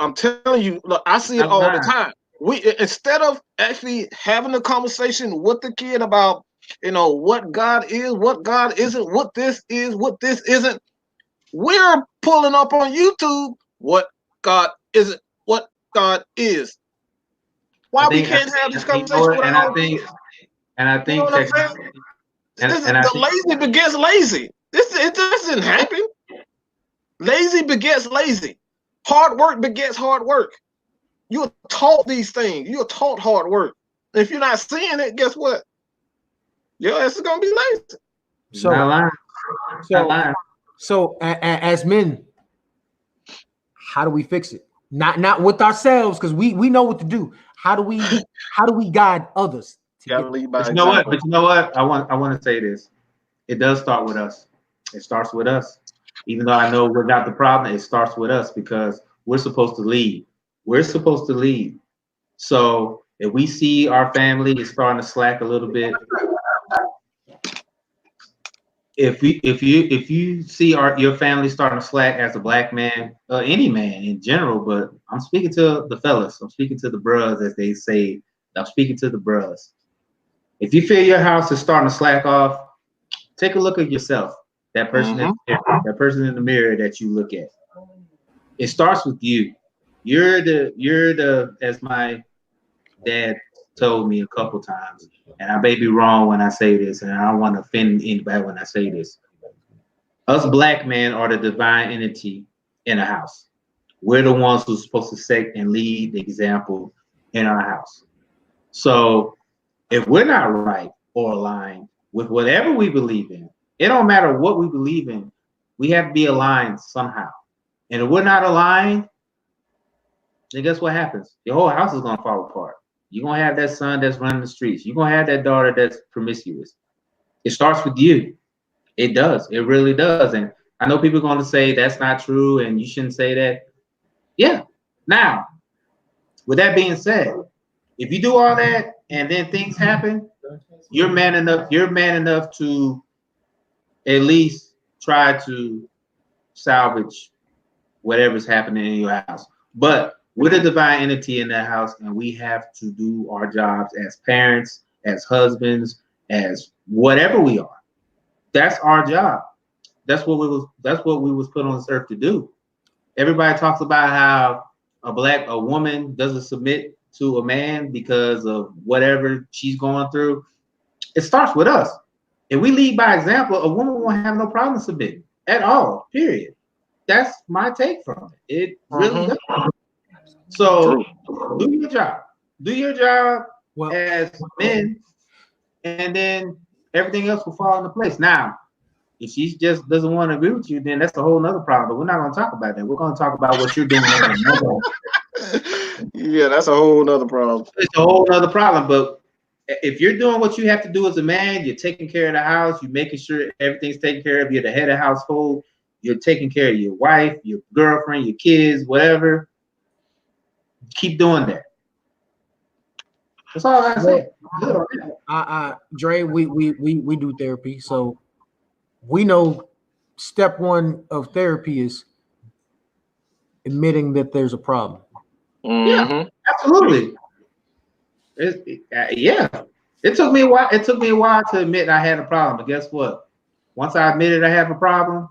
I'm telling you, look, I see it all the time. We, instead of actually having a conversation with the kid about, what God is, what God isn't, what this is, what this isn't, we're pulling up on YouTube what God isn't, what God is. Why we can't have this conversation with our kids? And I think the lazy begets lazy. It doesn't happen. Lazy begets lazy. Hard work begets hard work. You're taught these things. You're taught hard work. If you're not seeing it, guess what? Your ass is gonna be lazy. So as men, how do we fix it? Not with ourselves, because we know what to do. How do we guide others? But you know what? I want to say this. It does start with us. It starts with us. Even though I know we're not the problem, it starts with us because we're supposed to lead. We're supposed to lead. So if we see our family is starting to slack a little bit, if you see your family starting to slack as a black man, any man in general, but I'm speaking to the fellas, I'm speaking to the bros, as they say. I'm speaking to the bros. If you feel your house is starting to slack off, take a look at yourself. That person in the mirror that you look at. It starts with you. You're the as my dad told me a couple times, and I may be wrong when I say this, and I don't want to offend anybody when I say this. Us black men are the divine entity in a house. We're the ones who's supposed to set and lead the example in our house. So if we're not right or aligned with whatever we believe in, it don't matter what we believe in, we have to be aligned somehow. And if we're not aligned, then guess what happens? Your whole house is gonna fall apart. You're gonna have that son that's running the streets. You're gonna have that daughter that's promiscuous. It starts with you. It does. It really does. And I know people are gonna say that's not true and you shouldn't say that. Yeah. Now, with that being said, if you do all that and then things happen, you're man enough to at least try to salvage whatever's happening in your house. But we're the divine entity in that house, and we have to do our jobs as parents, as husbands, as whatever we are. That's our job. that's what we was put on this earth to do. Everybody talks about how a woman doesn't submit to a man because of whatever she's going through. It starts with us. If we lead by example, a woman won't have no problem submitting at all. Period. That's my take from it. It really does. So do your job. Do your job as men, and then everything else will fall into place. Now, if she just doesn't want to agree with you, then that's a whole nother problem. But we're not going to talk about that. We're going to talk about what you're doing. Yeah, that's a whole nother problem. It's a whole other problem. But if you're doing what you have to do as a man, you're taking care of the house, you're making sure everything's taken care of, you're the head of the household, you're taking care of your wife, your girlfriend, your kids, whatever. Keep doing that. That's all I say. Dre, we do therapy, so we know step one of therapy is admitting that there's a problem. Yeah, absolutely. Yeah. It took me a while. It took me a while to admit I had a problem. But guess what? Once I admitted I had a problem,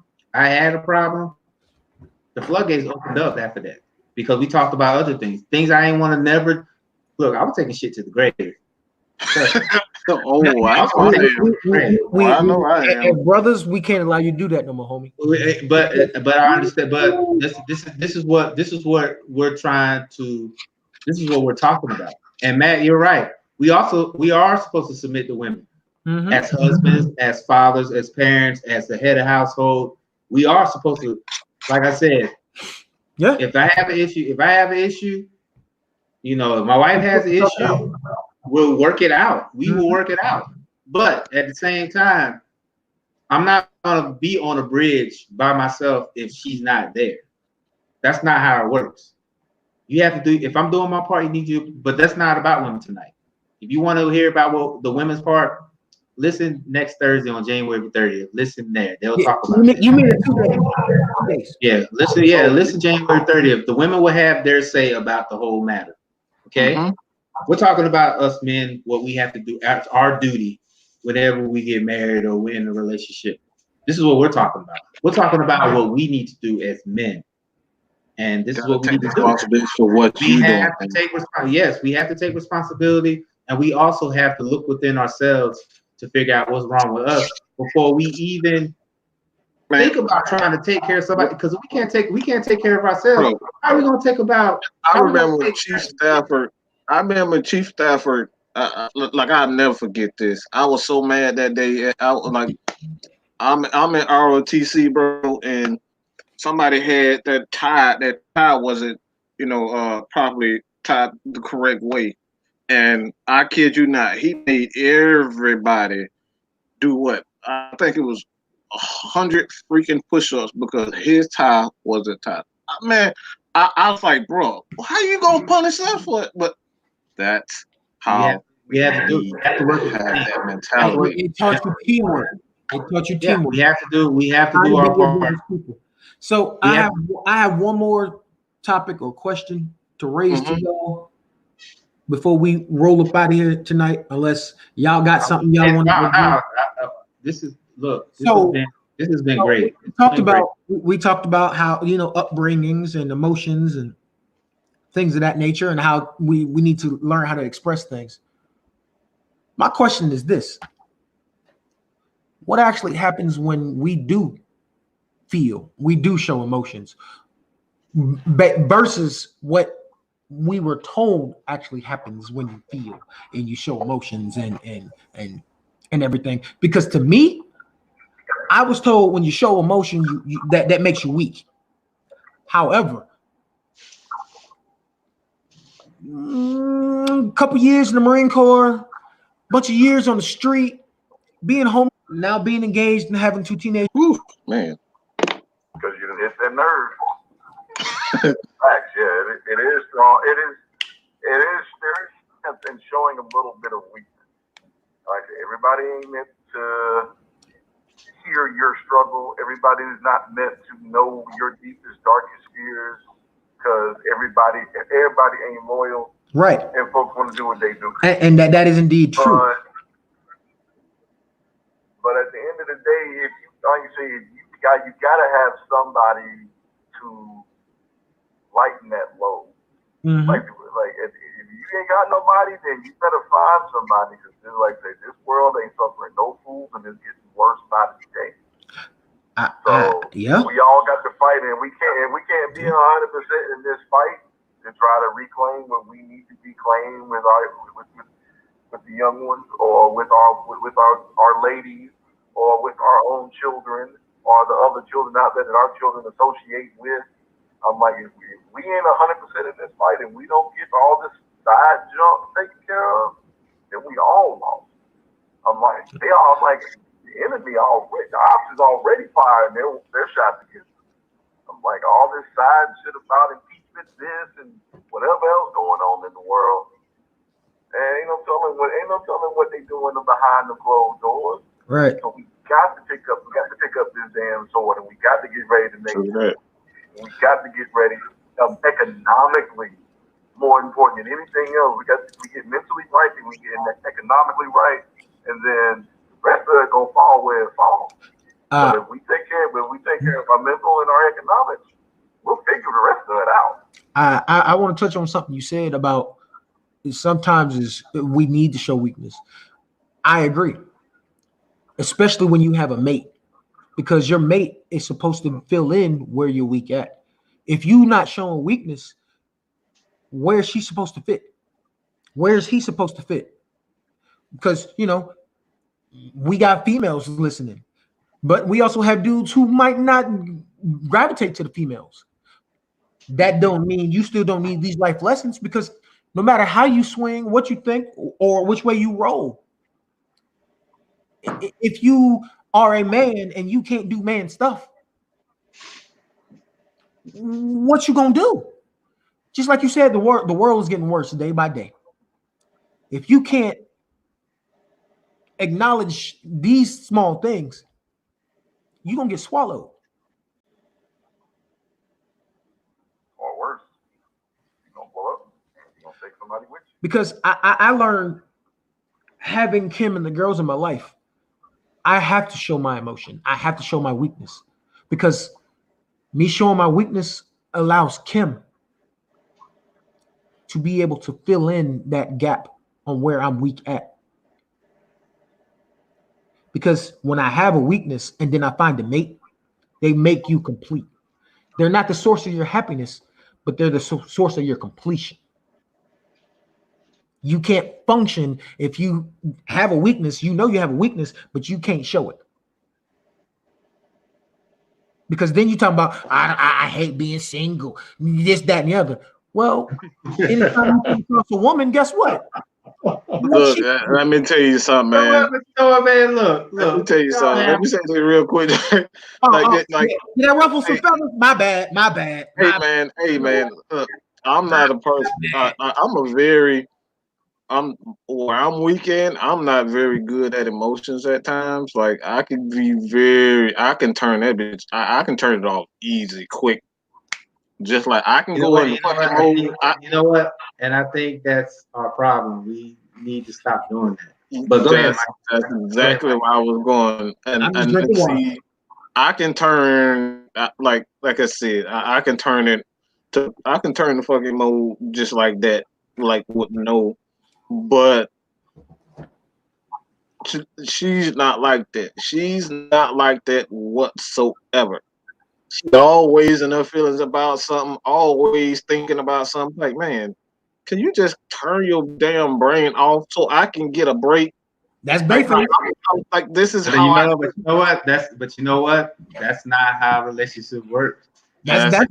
the floodgates opened up after that. Because we talked about other things. Things I ain't want to never look, I was taking shit to the grave. I know I am. And brothers, we can't allow you to do that no more, homie. But I understand. But this is what we're trying to. This is what we're talking about. And Matt, you're right. We are supposed to submit to women as husbands, as fathers, as parents, as the head of household. We are supposed to, like I said, If I have an issue, you know, if my wife has an issue, we'll work it out. We will work it out. But at the same time, I'm not gonna be on a bridge by myself if she's not there. That's not how it works. You have to do. If I'm doing my part, you need to. But that's not about women tonight. If you want to hear about the women's part, listen next Thursday on January 30th. Listen there. They'll talk about it. You mean 2 days? Yeah, listen January 30th. The women will have their say about the whole matter. Okay? We're talking about us men, what we have to do, our duty whenever we get married or we're in a relationship. This is what we're talking about. We're talking about what we need to do as men. And this is what we need to do. For what we have to take responsibility. Yes, we have to take responsibility, and we also have to look within ourselves to figure out what's wrong with us before we even think about trying to take care of somebody. Because we can't take care of ourselves. How are we gonna take about? I remember Chief Stafford. Like I'll never forget this. I was so mad that day. I'm in ROTC, bro, and somebody had that tie. That tie wasn't, properly tied the correct way. And I kid you not, he made everybody do what? I think it was 100 freaking push-ups because his tie wasn't tied. Man, I was like, bro, how you gonna punish us for it? But that's how we have to do. We have to work with that mentality. It taught you teamwork. We have to do our part. So I have one more topic or question to raise to y'all before we roll up out of here tonight, unless y'all got something y'all want to do. This has been great. We talked about how, upbringings and emotions and things of that nature, and how we need to learn how to express things. My question is this: what actually happens when we do feel, we do show emotions, versus what we were told actually happens when you feel and you show emotions and everything? Because to me, I was told when you show emotion, that makes you weak. However, a couple years in the Marine Corps, bunch of years on the street, being home, now being engaged and having 2 teenagers. Man. Because you done hit that nerve. Facts, yeah, it is strong. It is and showing a little bit of weakness. Like, everybody ain't meant to hear your struggle. Everybody is not meant to know your deepest, darkest fears, because everybody ain't loyal. Right. And folks want to do what they do. And that is indeed true. But at the end of the day, if you gotta have somebody to lighten that load. Mm-hmm. Like if you ain't got nobody, then you better find somebody, because like I say, this world ain't suffering no fools, and it's getting worse by the day. Yeah. We all got to fight, and we can't be 100% in this fight to try to reclaim what we need to reclaim with the young ones, or with our ladies, or with our own children, or the other children out there that our children associate with. I'm like, if we ain't 100% in this fight, and we don't get all this side junk taken care of, then we all lost. I'm like, the enemy already, the ops is already firing their shots against us. I'm like, all this side shit about impeachment, this and whatever else going on in the world. And ain't no telling what they doing behind the closed doors. Right. So we got to pick up this damn sword, and we got to get ready to make it. We got to get ready economically. More important than anything else, we get mentally right, and we get economically right, and then the rest of it gonna fall where it falls. But if we take care of our mental and our economics, we'll figure the rest of it out. I want to touch on something you said about sometimes we need to show weakness. I agree, especially when you have a mate, because your mate is supposed to fill in where you're weak at. If you not showing weakness, where's she supposed to fit? Where's he supposed to fit? Because we got females listening, but we also have dudes who might not gravitate to the females. That don't mean you still don't need these life lessons, because no matter how you swing, what you think, or which way you roll, if you are a man and you can't do man stuff, what you gonna do? Just like you said, the world is getting worse day by day. If you can't acknowledge these small things, you're gonna get swallowed. Or worse, you're gonna blow up. You're gonna take somebody with you. Because I learned, having Kim and the girls in my life, I have to show my emotion. I have to show my weakness, because me showing my weakness allows Kim to be able to fill in that gap on where I'm weak at. Because when I have a weakness and then I find a mate, they make you complete. They're not the source of your happiness, but they're the source of your completion. You can't function if you have a weakness. You know you have a weakness, but you can't show it. Because then you talk about, I hate being single, this, that, and the other. Well, anytime you come across a woman, guess what? Look, let me tell you something, man. Man, look. Let me tell you something. Let me say this real quick. Did I ruffle some feathers? My bad. Hey, man. Look, I'm not a person. Where I'm weak in, I'm not very good at emotions at times. Like I can turn that bitch. I can turn it off easy, quick. Just like I can go in the fucking mode. You know what? And I think that's our problem. We need to stop doing that. But go ahead, Mike. That's exactly where I was going. And see, I can turn like I said, I can turn the fucking mode just like that, like with no. But she's not like that. She's not like that whatsoever. She's always in her feelings about something, always thinking about something. Like, man, can you just turn your damn brain off so I can get a break? That's basically like this is but how but you know what? That's not how relationships work. That's as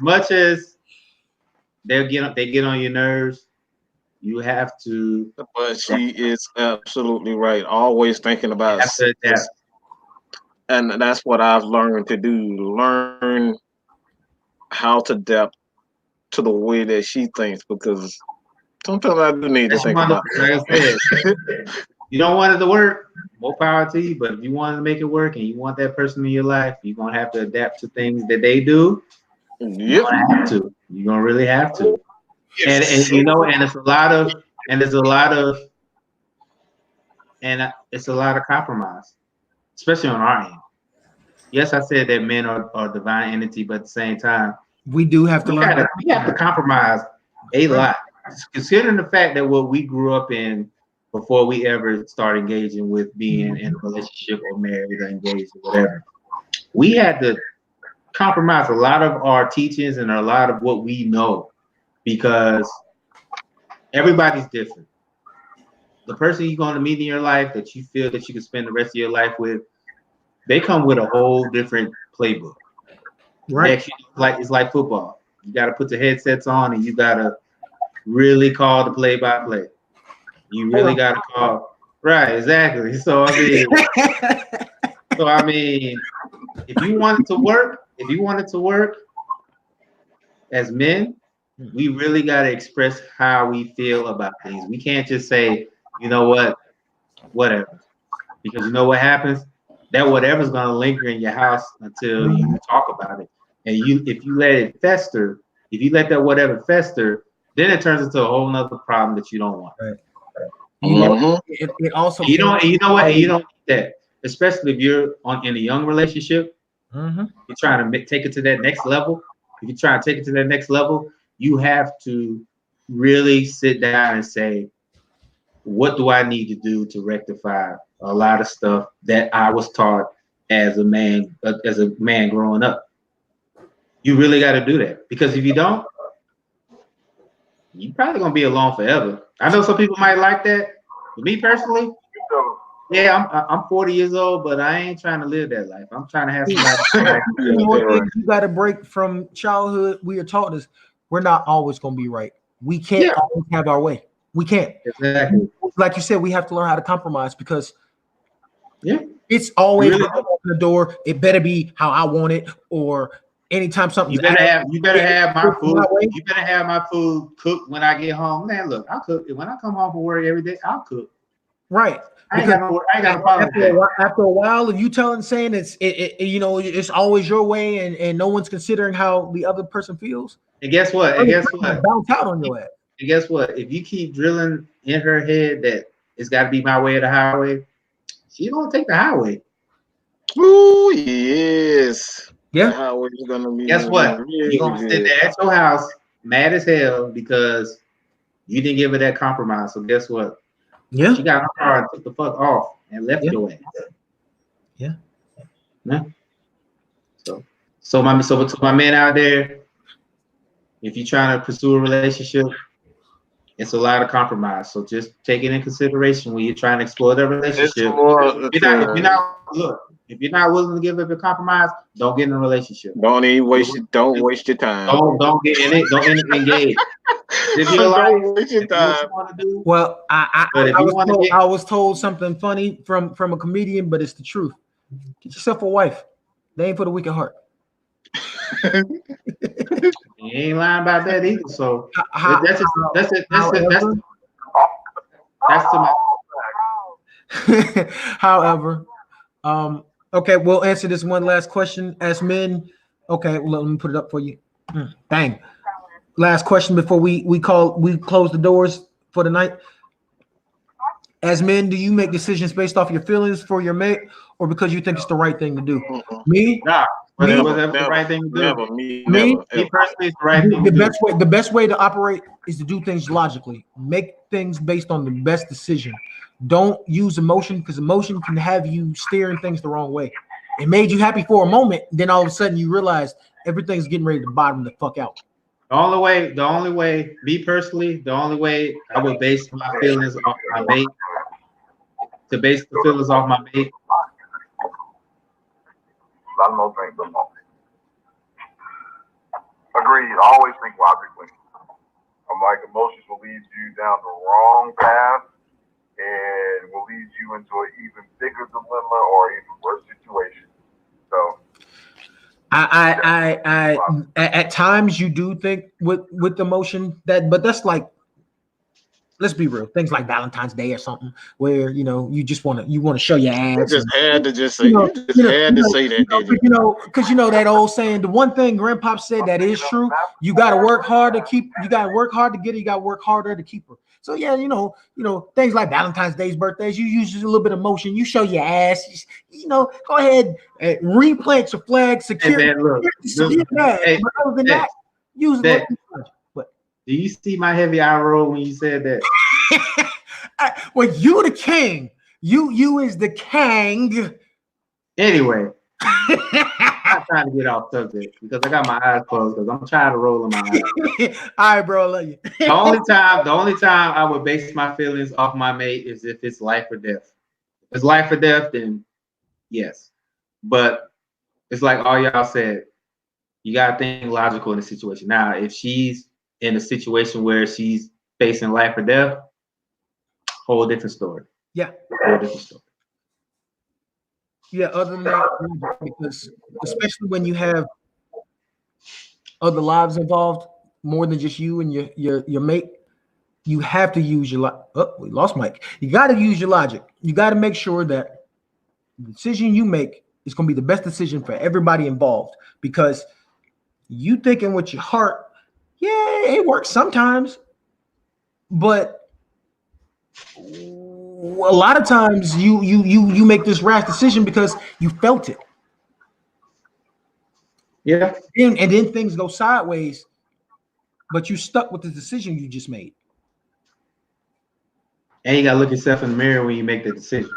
much as they get on your nerves, you have to. But she is absolutely right. Always thinking about that. And that's what I've learned to do. Learn how to adapt to the way that she thinks, because sometimes I do need to think about it. You don't want it to work, more power to you. But if you want to make it work and you want that person in your life, you're gonna have to adapt to things that they do. Yep. You're gonna have to. You're gonna really have to. And it's a lot of compromise, especially on our end. yes, I said that men are divine entity, but at the same time, we do have to learn. we have to compromise a lot. Considering the fact that what we grew up in before we ever start engaging with being in a relationship or married or engaged or whatever, we had to compromise a lot of our teachings and a lot of what we know because everybody's different. The person you're going to meet in your life that you feel that you can spend the rest of your life with, they come with a whole different playbook. Right. Next, it's like football. You got to put the headsets on and you got to really call the play-by-play. You really got to call. Right, exactly. So I mean, if you want it to work as men, we really got to express how we feel about things. We can't just say, you know what, whatever, because you know what happens. That whatever's going to linger in your house until you talk about it. And if you let it fester, if you let that whatever fester, then it turns into a whole nother problem that you don't want. Right. You know, it also you know what, you don't need that, especially if you're in a young relationship. You're trying to take it to that next level. If you're trying to take it to that next level, you have to really sit down and say, what do I need to do to rectify a lot of stuff that I was taught as a man growing up? You really got to do that, because if you don't, you're probably gonna be alone forever. I know some people might like that, but me personally, yeah, I'm 40 years old, but I ain't trying to live that life. I'm trying to have somebody. You got to break from childhood. We are taught this. We're not always going to be right. We can't always have our way. We can't. Exactly. Like you said, we have to learn how to compromise, because it's always really open the door. It better be how I want it, or anytime something's you better have my food. You better have my food cooked when I get home. Man, look, I'll cook it when I come home from work every day. I'll cook. Right. I ain't got no problem with that. After a while, if you saying it's always your way, and no one's considering how the other person feels. And guess what? Bounce out on your ass. And guess what? If you keep drilling in her head that it's got to be my way or the highway, she's gonna take the highway. Ooh, yes. Yeah. The highway is gonna be. Guess what? You're gonna sit there at your house mad as hell because you didn't give her that compromise. So guess what? Yeah. She got her car and took the fuck off and left your ass. Yeah. So to my men out there, if you're trying to pursue a relationship, it's a lot of compromise. So just take it in consideration when you're trying to explore that relationship. If you're not willing to give up a compromise, don't get in a relationship. Don't waste your time. Don't get in it. Don't engage. If you don't waste your time. Well, I was told something funny from a comedian, but it's the truth. Get yourself a wife. They ain't for the weak at heart. You ain't lying about that either. So that's to my. However, okay, we'll answer this one last question. As men, okay, well, let me put it up for you. Bang. Last question before we close the doors for the night. As men, do you make decisions based off your feelings for your mate, or because you think it's the right thing to do? Me? Nah. The right thing to do. Never, me personally, it's the right thing to do. The best way to operate is to do things logically. Make things based on the best decision. Don't use emotion, because emotion can have you steering things the wrong way. It made you happy for a moment, then all of a sudden you realize everything's getting ready to bottom the fuck out. The only way, me personally, the only way I would base my feelings off my mate, to base the feelings off my mate. Agreed. I always think logically. I'm like, emotions will lead you down the wrong path and will lead you into an even bigger dilemma or even worse situation. So I at times you do think with emotion but that's like let's be real, things like Valentine's Day or something, where you just want to show your You ass. just And, had to just say. You just had to say that, didn't you? because that old saying, the one thing Grandpop said that is true: you got to work hard to keep. You got to work hard to get it. You got to work harder to keep her. So yeah, things like Valentine's Day's, birthdays, you use a little bit of emotion. You show your ass. Go ahead and replant your flag, secure. Hey, man, look, but other than that, use it. But do you see my heavy eye roll when you said that? Well, you the king. You is the king. Anyway, I'm not trying to get off subject because I got my eyes closed because I'm tired of rolling my eyes. All right, bro, I love you. The only time I would base my feelings off my mate is if it's life or death. If it's life or death, then yes. But it's like all y'all said, you gotta think logical in the situation. Now, if she's in a situation where she's facing life or death, whole different story. Yeah. Whole different story. Yeah, other than that, because especially when you have other lives involved, more than just you and your mate, you have to use your we lost Mike. You got to use your logic. You got to make sure that the decision you make is going to be the best decision for everybody involved, because you thinking with your heart, yeah, it works sometimes, but a lot of times you make this rash decision because you felt it. Yeah. And then things go sideways, but you stuck with the decision you just made. And you gotta look yourself in the mirror when you make the decision.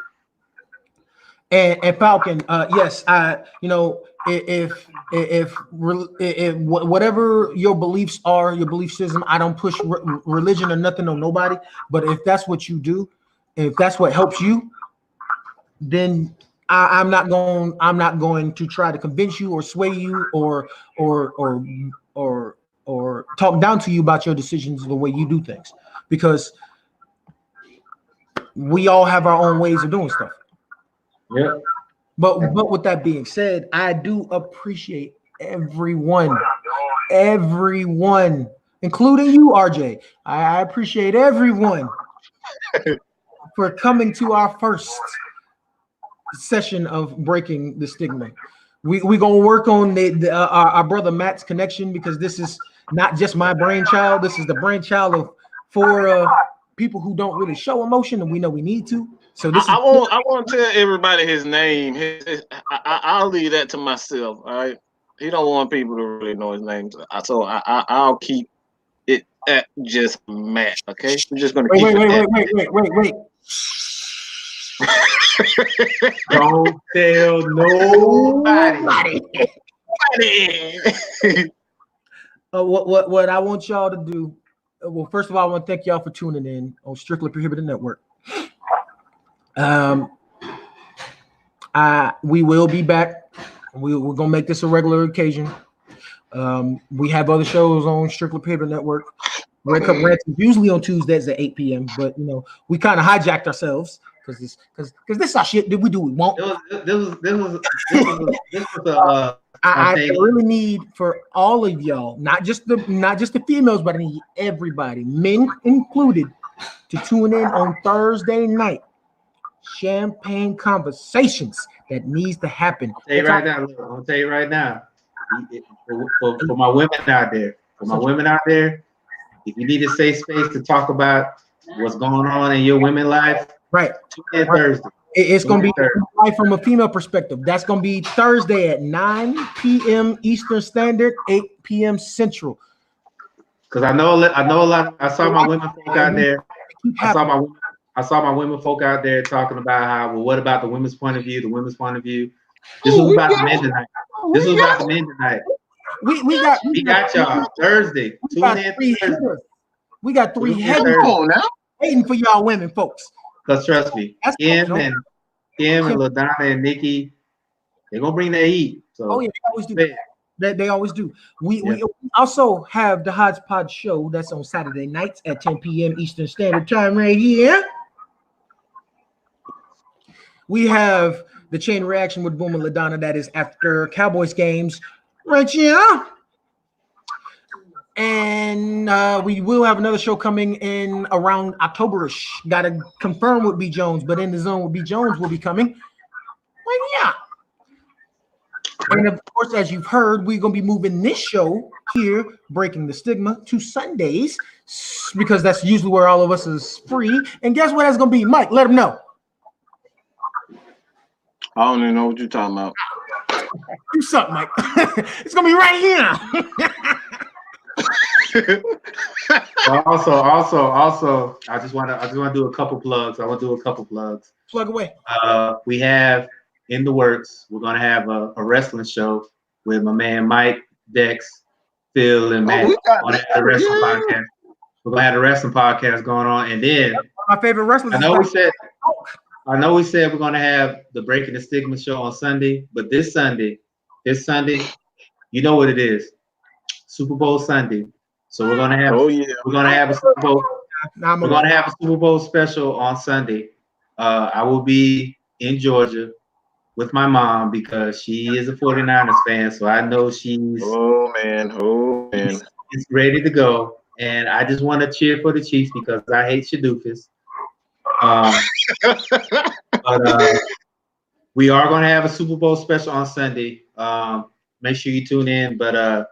And Falcon, yes, if whatever your beliefs are, your belief system, I don't push religion or nothing on nobody. But if that's what you do, if that's what helps you, then I'm not going to try to convince you or sway you or talk down to you about your decisions, the way you do things, because we all have our own ways of doing stuff. Yeah. But with that being said, I do appreciate everyone, including you, RJ. I appreciate everyone for coming to our first session of Breaking the Stigma. We're gonna work on our brother Matt's connection, because this is not just my brainchild. This is the brainchild of four people who don't really show emotion, and we know we need to. So this I won't tell everybody his name. I'll leave that to myself. All right. He don't want people to really know his name. So I'll keep it at just Matt. Okay. We're just gonna keep wait. Don't tell nobody. What I want y'all to do. Well, first of all, I want to thank y'all for tuning in on Strictly Prohibited Network. We will be back. We're gonna make this a regular occasion. We have other shows on Strictly Prohibited Network. Red Cup Rants is usually on Tuesdays at 8 p.m. But we kind of hijacked ourselves because this is our shit. Did we do? We won't. I really need for all of y'all, not just the females, but I need everybody, men included, to tune in on Thursday night. Champagne conversations that needs to happen. I'm gonna tell you right now. For my women out there, if you need a safe space to talk about what's going on in your women life, right? Tune in Thursday. It's going to be from a female perspective. That's going to be Thursday at 9 p.m. Eastern Standard, 8 p.m. Central. Because I know a lot. I saw my women folk out there. I saw my women folk out there talking about how, well, what about the women's point of view? The women's point of view. This was about the men tonight. We got y'all Thursday. Tune in Thursday. We got three heavy waiting for y'all women folks. Because trust me, Kim and LaDonna and Nikki, they're gonna bring their heat. So they always do. They always do. We also have the Hodgepodge show that's on Saturday nights at 10 p.m. Eastern Standard Time right here. We have the Chain Reaction with Boom and LaDonna that is after Cowboys games right here. And we will have another show coming in around October-ish. Got to confirm with B. Jones, but In the Zone with B. Jones will be coming. Well, yeah. And of course, as you've heard, we're going to be moving this show here, Breaking the Stigma, to Sundays because that's usually where all of us is free. And guess what that's going to be? Mike, let them know. I don't even know what you're talking about. Do something, Mike. It's going to be right here. Also, I just want to do a couple plugs. Plug away. We have in the works. We're gonna have a wrestling show with my man Mike, Dex, Phil, and Matt. On the wrestling podcast. We're gonna have the wrestling podcast going on, and then my favorite wrestlers. I know we said we're gonna have the Breaking the Stigma show on Sunday, but this Sunday, you know what it is, Super Bowl Sunday. So we're gonna have a Super Bowl. We're gonna have a Super Bowl special on Sunday. I will be in Georgia with my mom because she is a 49ers fan, so I know she's she's ready to go. And I just want to cheer for the Chiefs because I hate Shadoofus. But we are going to have a Super Bowl special on Sunday. Make sure you tune in. But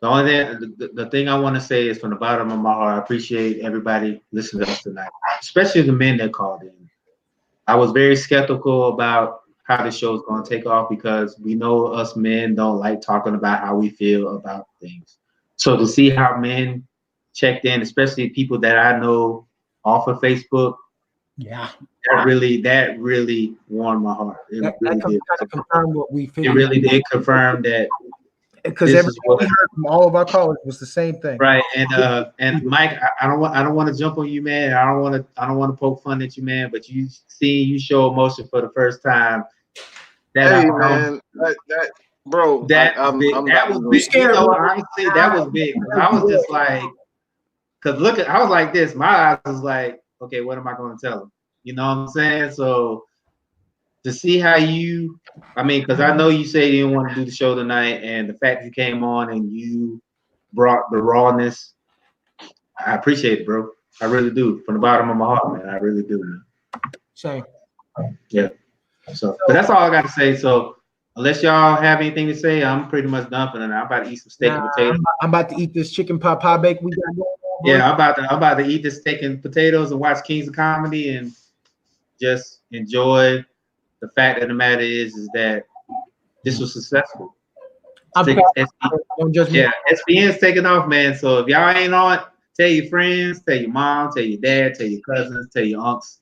the only thing, the thing I want to say is from the bottom of my heart, I appreciate everybody listening to us tonight, especially the men that called in. I was very skeptical about how the show is going to take off because we know us men don't like talking about how we feel about things. So to see how men checked in, especially people that I know off of Facebook, that really warmed my heart. It really did. Confirm what we feel. It really did confirm that. Because everything we heard from all of our callers was the same thing, right? And Mike, I don't want to jump on you, man. I don't want to poke fun at you, man. But you show emotion for the first time. That was big. You know, honestly, that was big. I was just like, I was like this. My eyes was like, okay, what am I going to tell him? You know what I'm saying? So to see how because I know you say you didn't want to do the show tonight, and the fact you came on and you brought the rawness, I appreciate it, bro. I really do, from the bottom of my heart, man. I really do, man. Same. Yeah. So, but that's all I got to say. So, unless y'all have anything to say, I'm pretty much done for tonight. I'm about to eat some steak and potatoes. I'm about to eat this chicken pot pie bake we got going on. Yeah, I'm about to eat this steak and potatoes and watch Kings of Comedy and just enjoy. The fact of the matter is that this was successful. SBN's taking off, man. So if y'all ain't on it, tell your friends, tell your mom, tell your dad, tell your cousins, tell your aunts.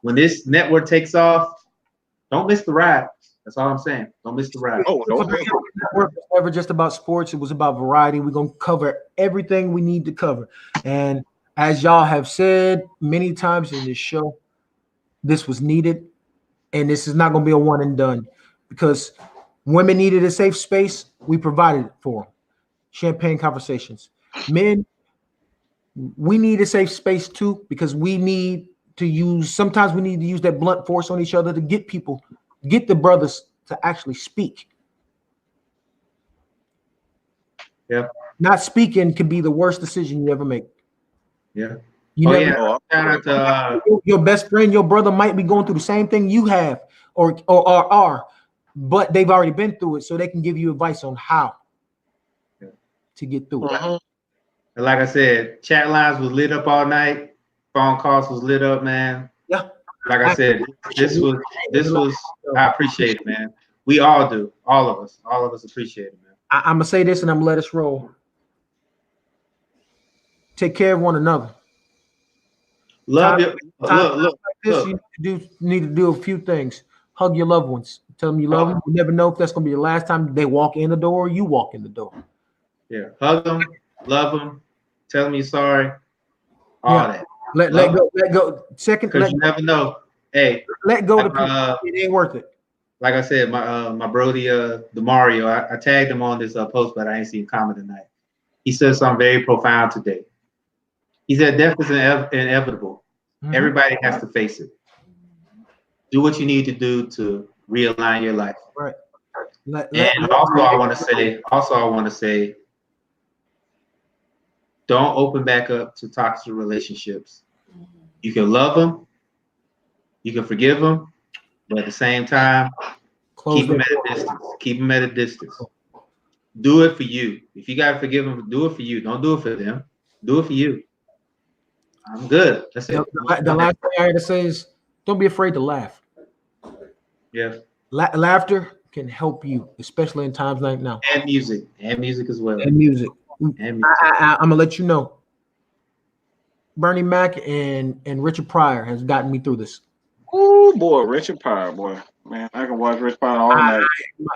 When this network takes off, don't miss the ride. That's all I'm saying. Don't miss the ride. It was never just about sports. It was about variety. We're going to cover everything we need to cover. And as y'all have said many times in this show, this was needed. And this is not going to be a one and done because women needed a safe space. We provided it for them. Champagne conversations. Men, we need a safe space too because we need to use that blunt force on each other to get the brothers to actually speak. Yeah. Not speaking can be the worst decision you ever make. Yeah. Shout out to your best friend, your brother might be going through the same thing you have or are, but they've already been through it, so they can give you advice on how to get through it. And like I said, chat lines was lit up all night. Phone calls was lit up, man. Yeah. Like I said, this was I appreciate it, man. We all do. All of us appreciate it, man. I'm gonna say this and I'm gonna let us roll. Take care of one another. Love you. Look. You need to do a few things. Hug your loved ones. Tell them you love them. You never know if that's going to be the last time they walk in the door or you walk in the door. Yeah. Hug them. Love them. Tell them you're sorry. All that. Let go. Second, because you never know. Hey. Let go to people. It ain't worth it. Like I said, my Brody, DeMario, I tagged him on this post, but I ain't seen him comment tonight. He said something very profound today. He said death is inevitable. Mm-hmm. Everybody has to face it. Do what you need to do to realign your life. Right. I want to say, don't open back up to toxic relationships. You can love them, you can forgive them, but at the same time, keep them at a distance. Keep them at a distance. Do it for you. If you gotta forgive them, do it for you. Don't do it for them. Do it for you. I'm good. That's it. The last thing I had to say is, don't be afraid to laugh. Yeah. Laughter can help you, especially in times like now. And music as well. And music. And music. I'm gonna let you know. Bernie Mac and Richard Pryor has gotten me through this. Oh boy, Richard Pryor, boy, man, I can watch Richard Pryor all night.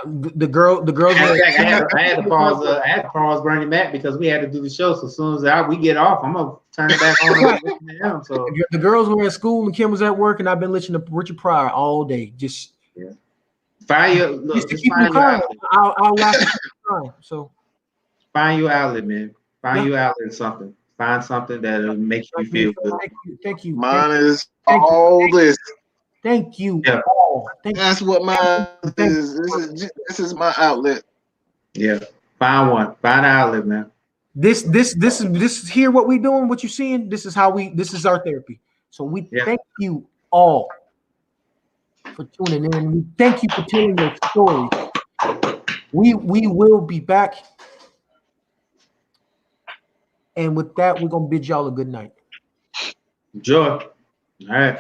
The girls. I had to pause Bernie Mac because we had to do the show. So as soon as we get off, I'm gonna turn it back on and listen to him. So the girls were at school and Kim was at work, and I've been listening to Richard Pryor all day. Just find your just to keep me calm. I'll laugh at the time. So find your outlet, man. Find your outlet in something. Find something that'll make you feel good. Thank you. Mine is all this. Thank you. Yeah. That's what mine is. This is my outlet. Yeah. Find one. Find an outlet, man. This is here what we doing, what you seeing. This is this is our therapy. So we thank you all for tuning in. We thank you for telling your story. We will be back. And with that, we're gonna bid y'all a good night. Enjoy. All right.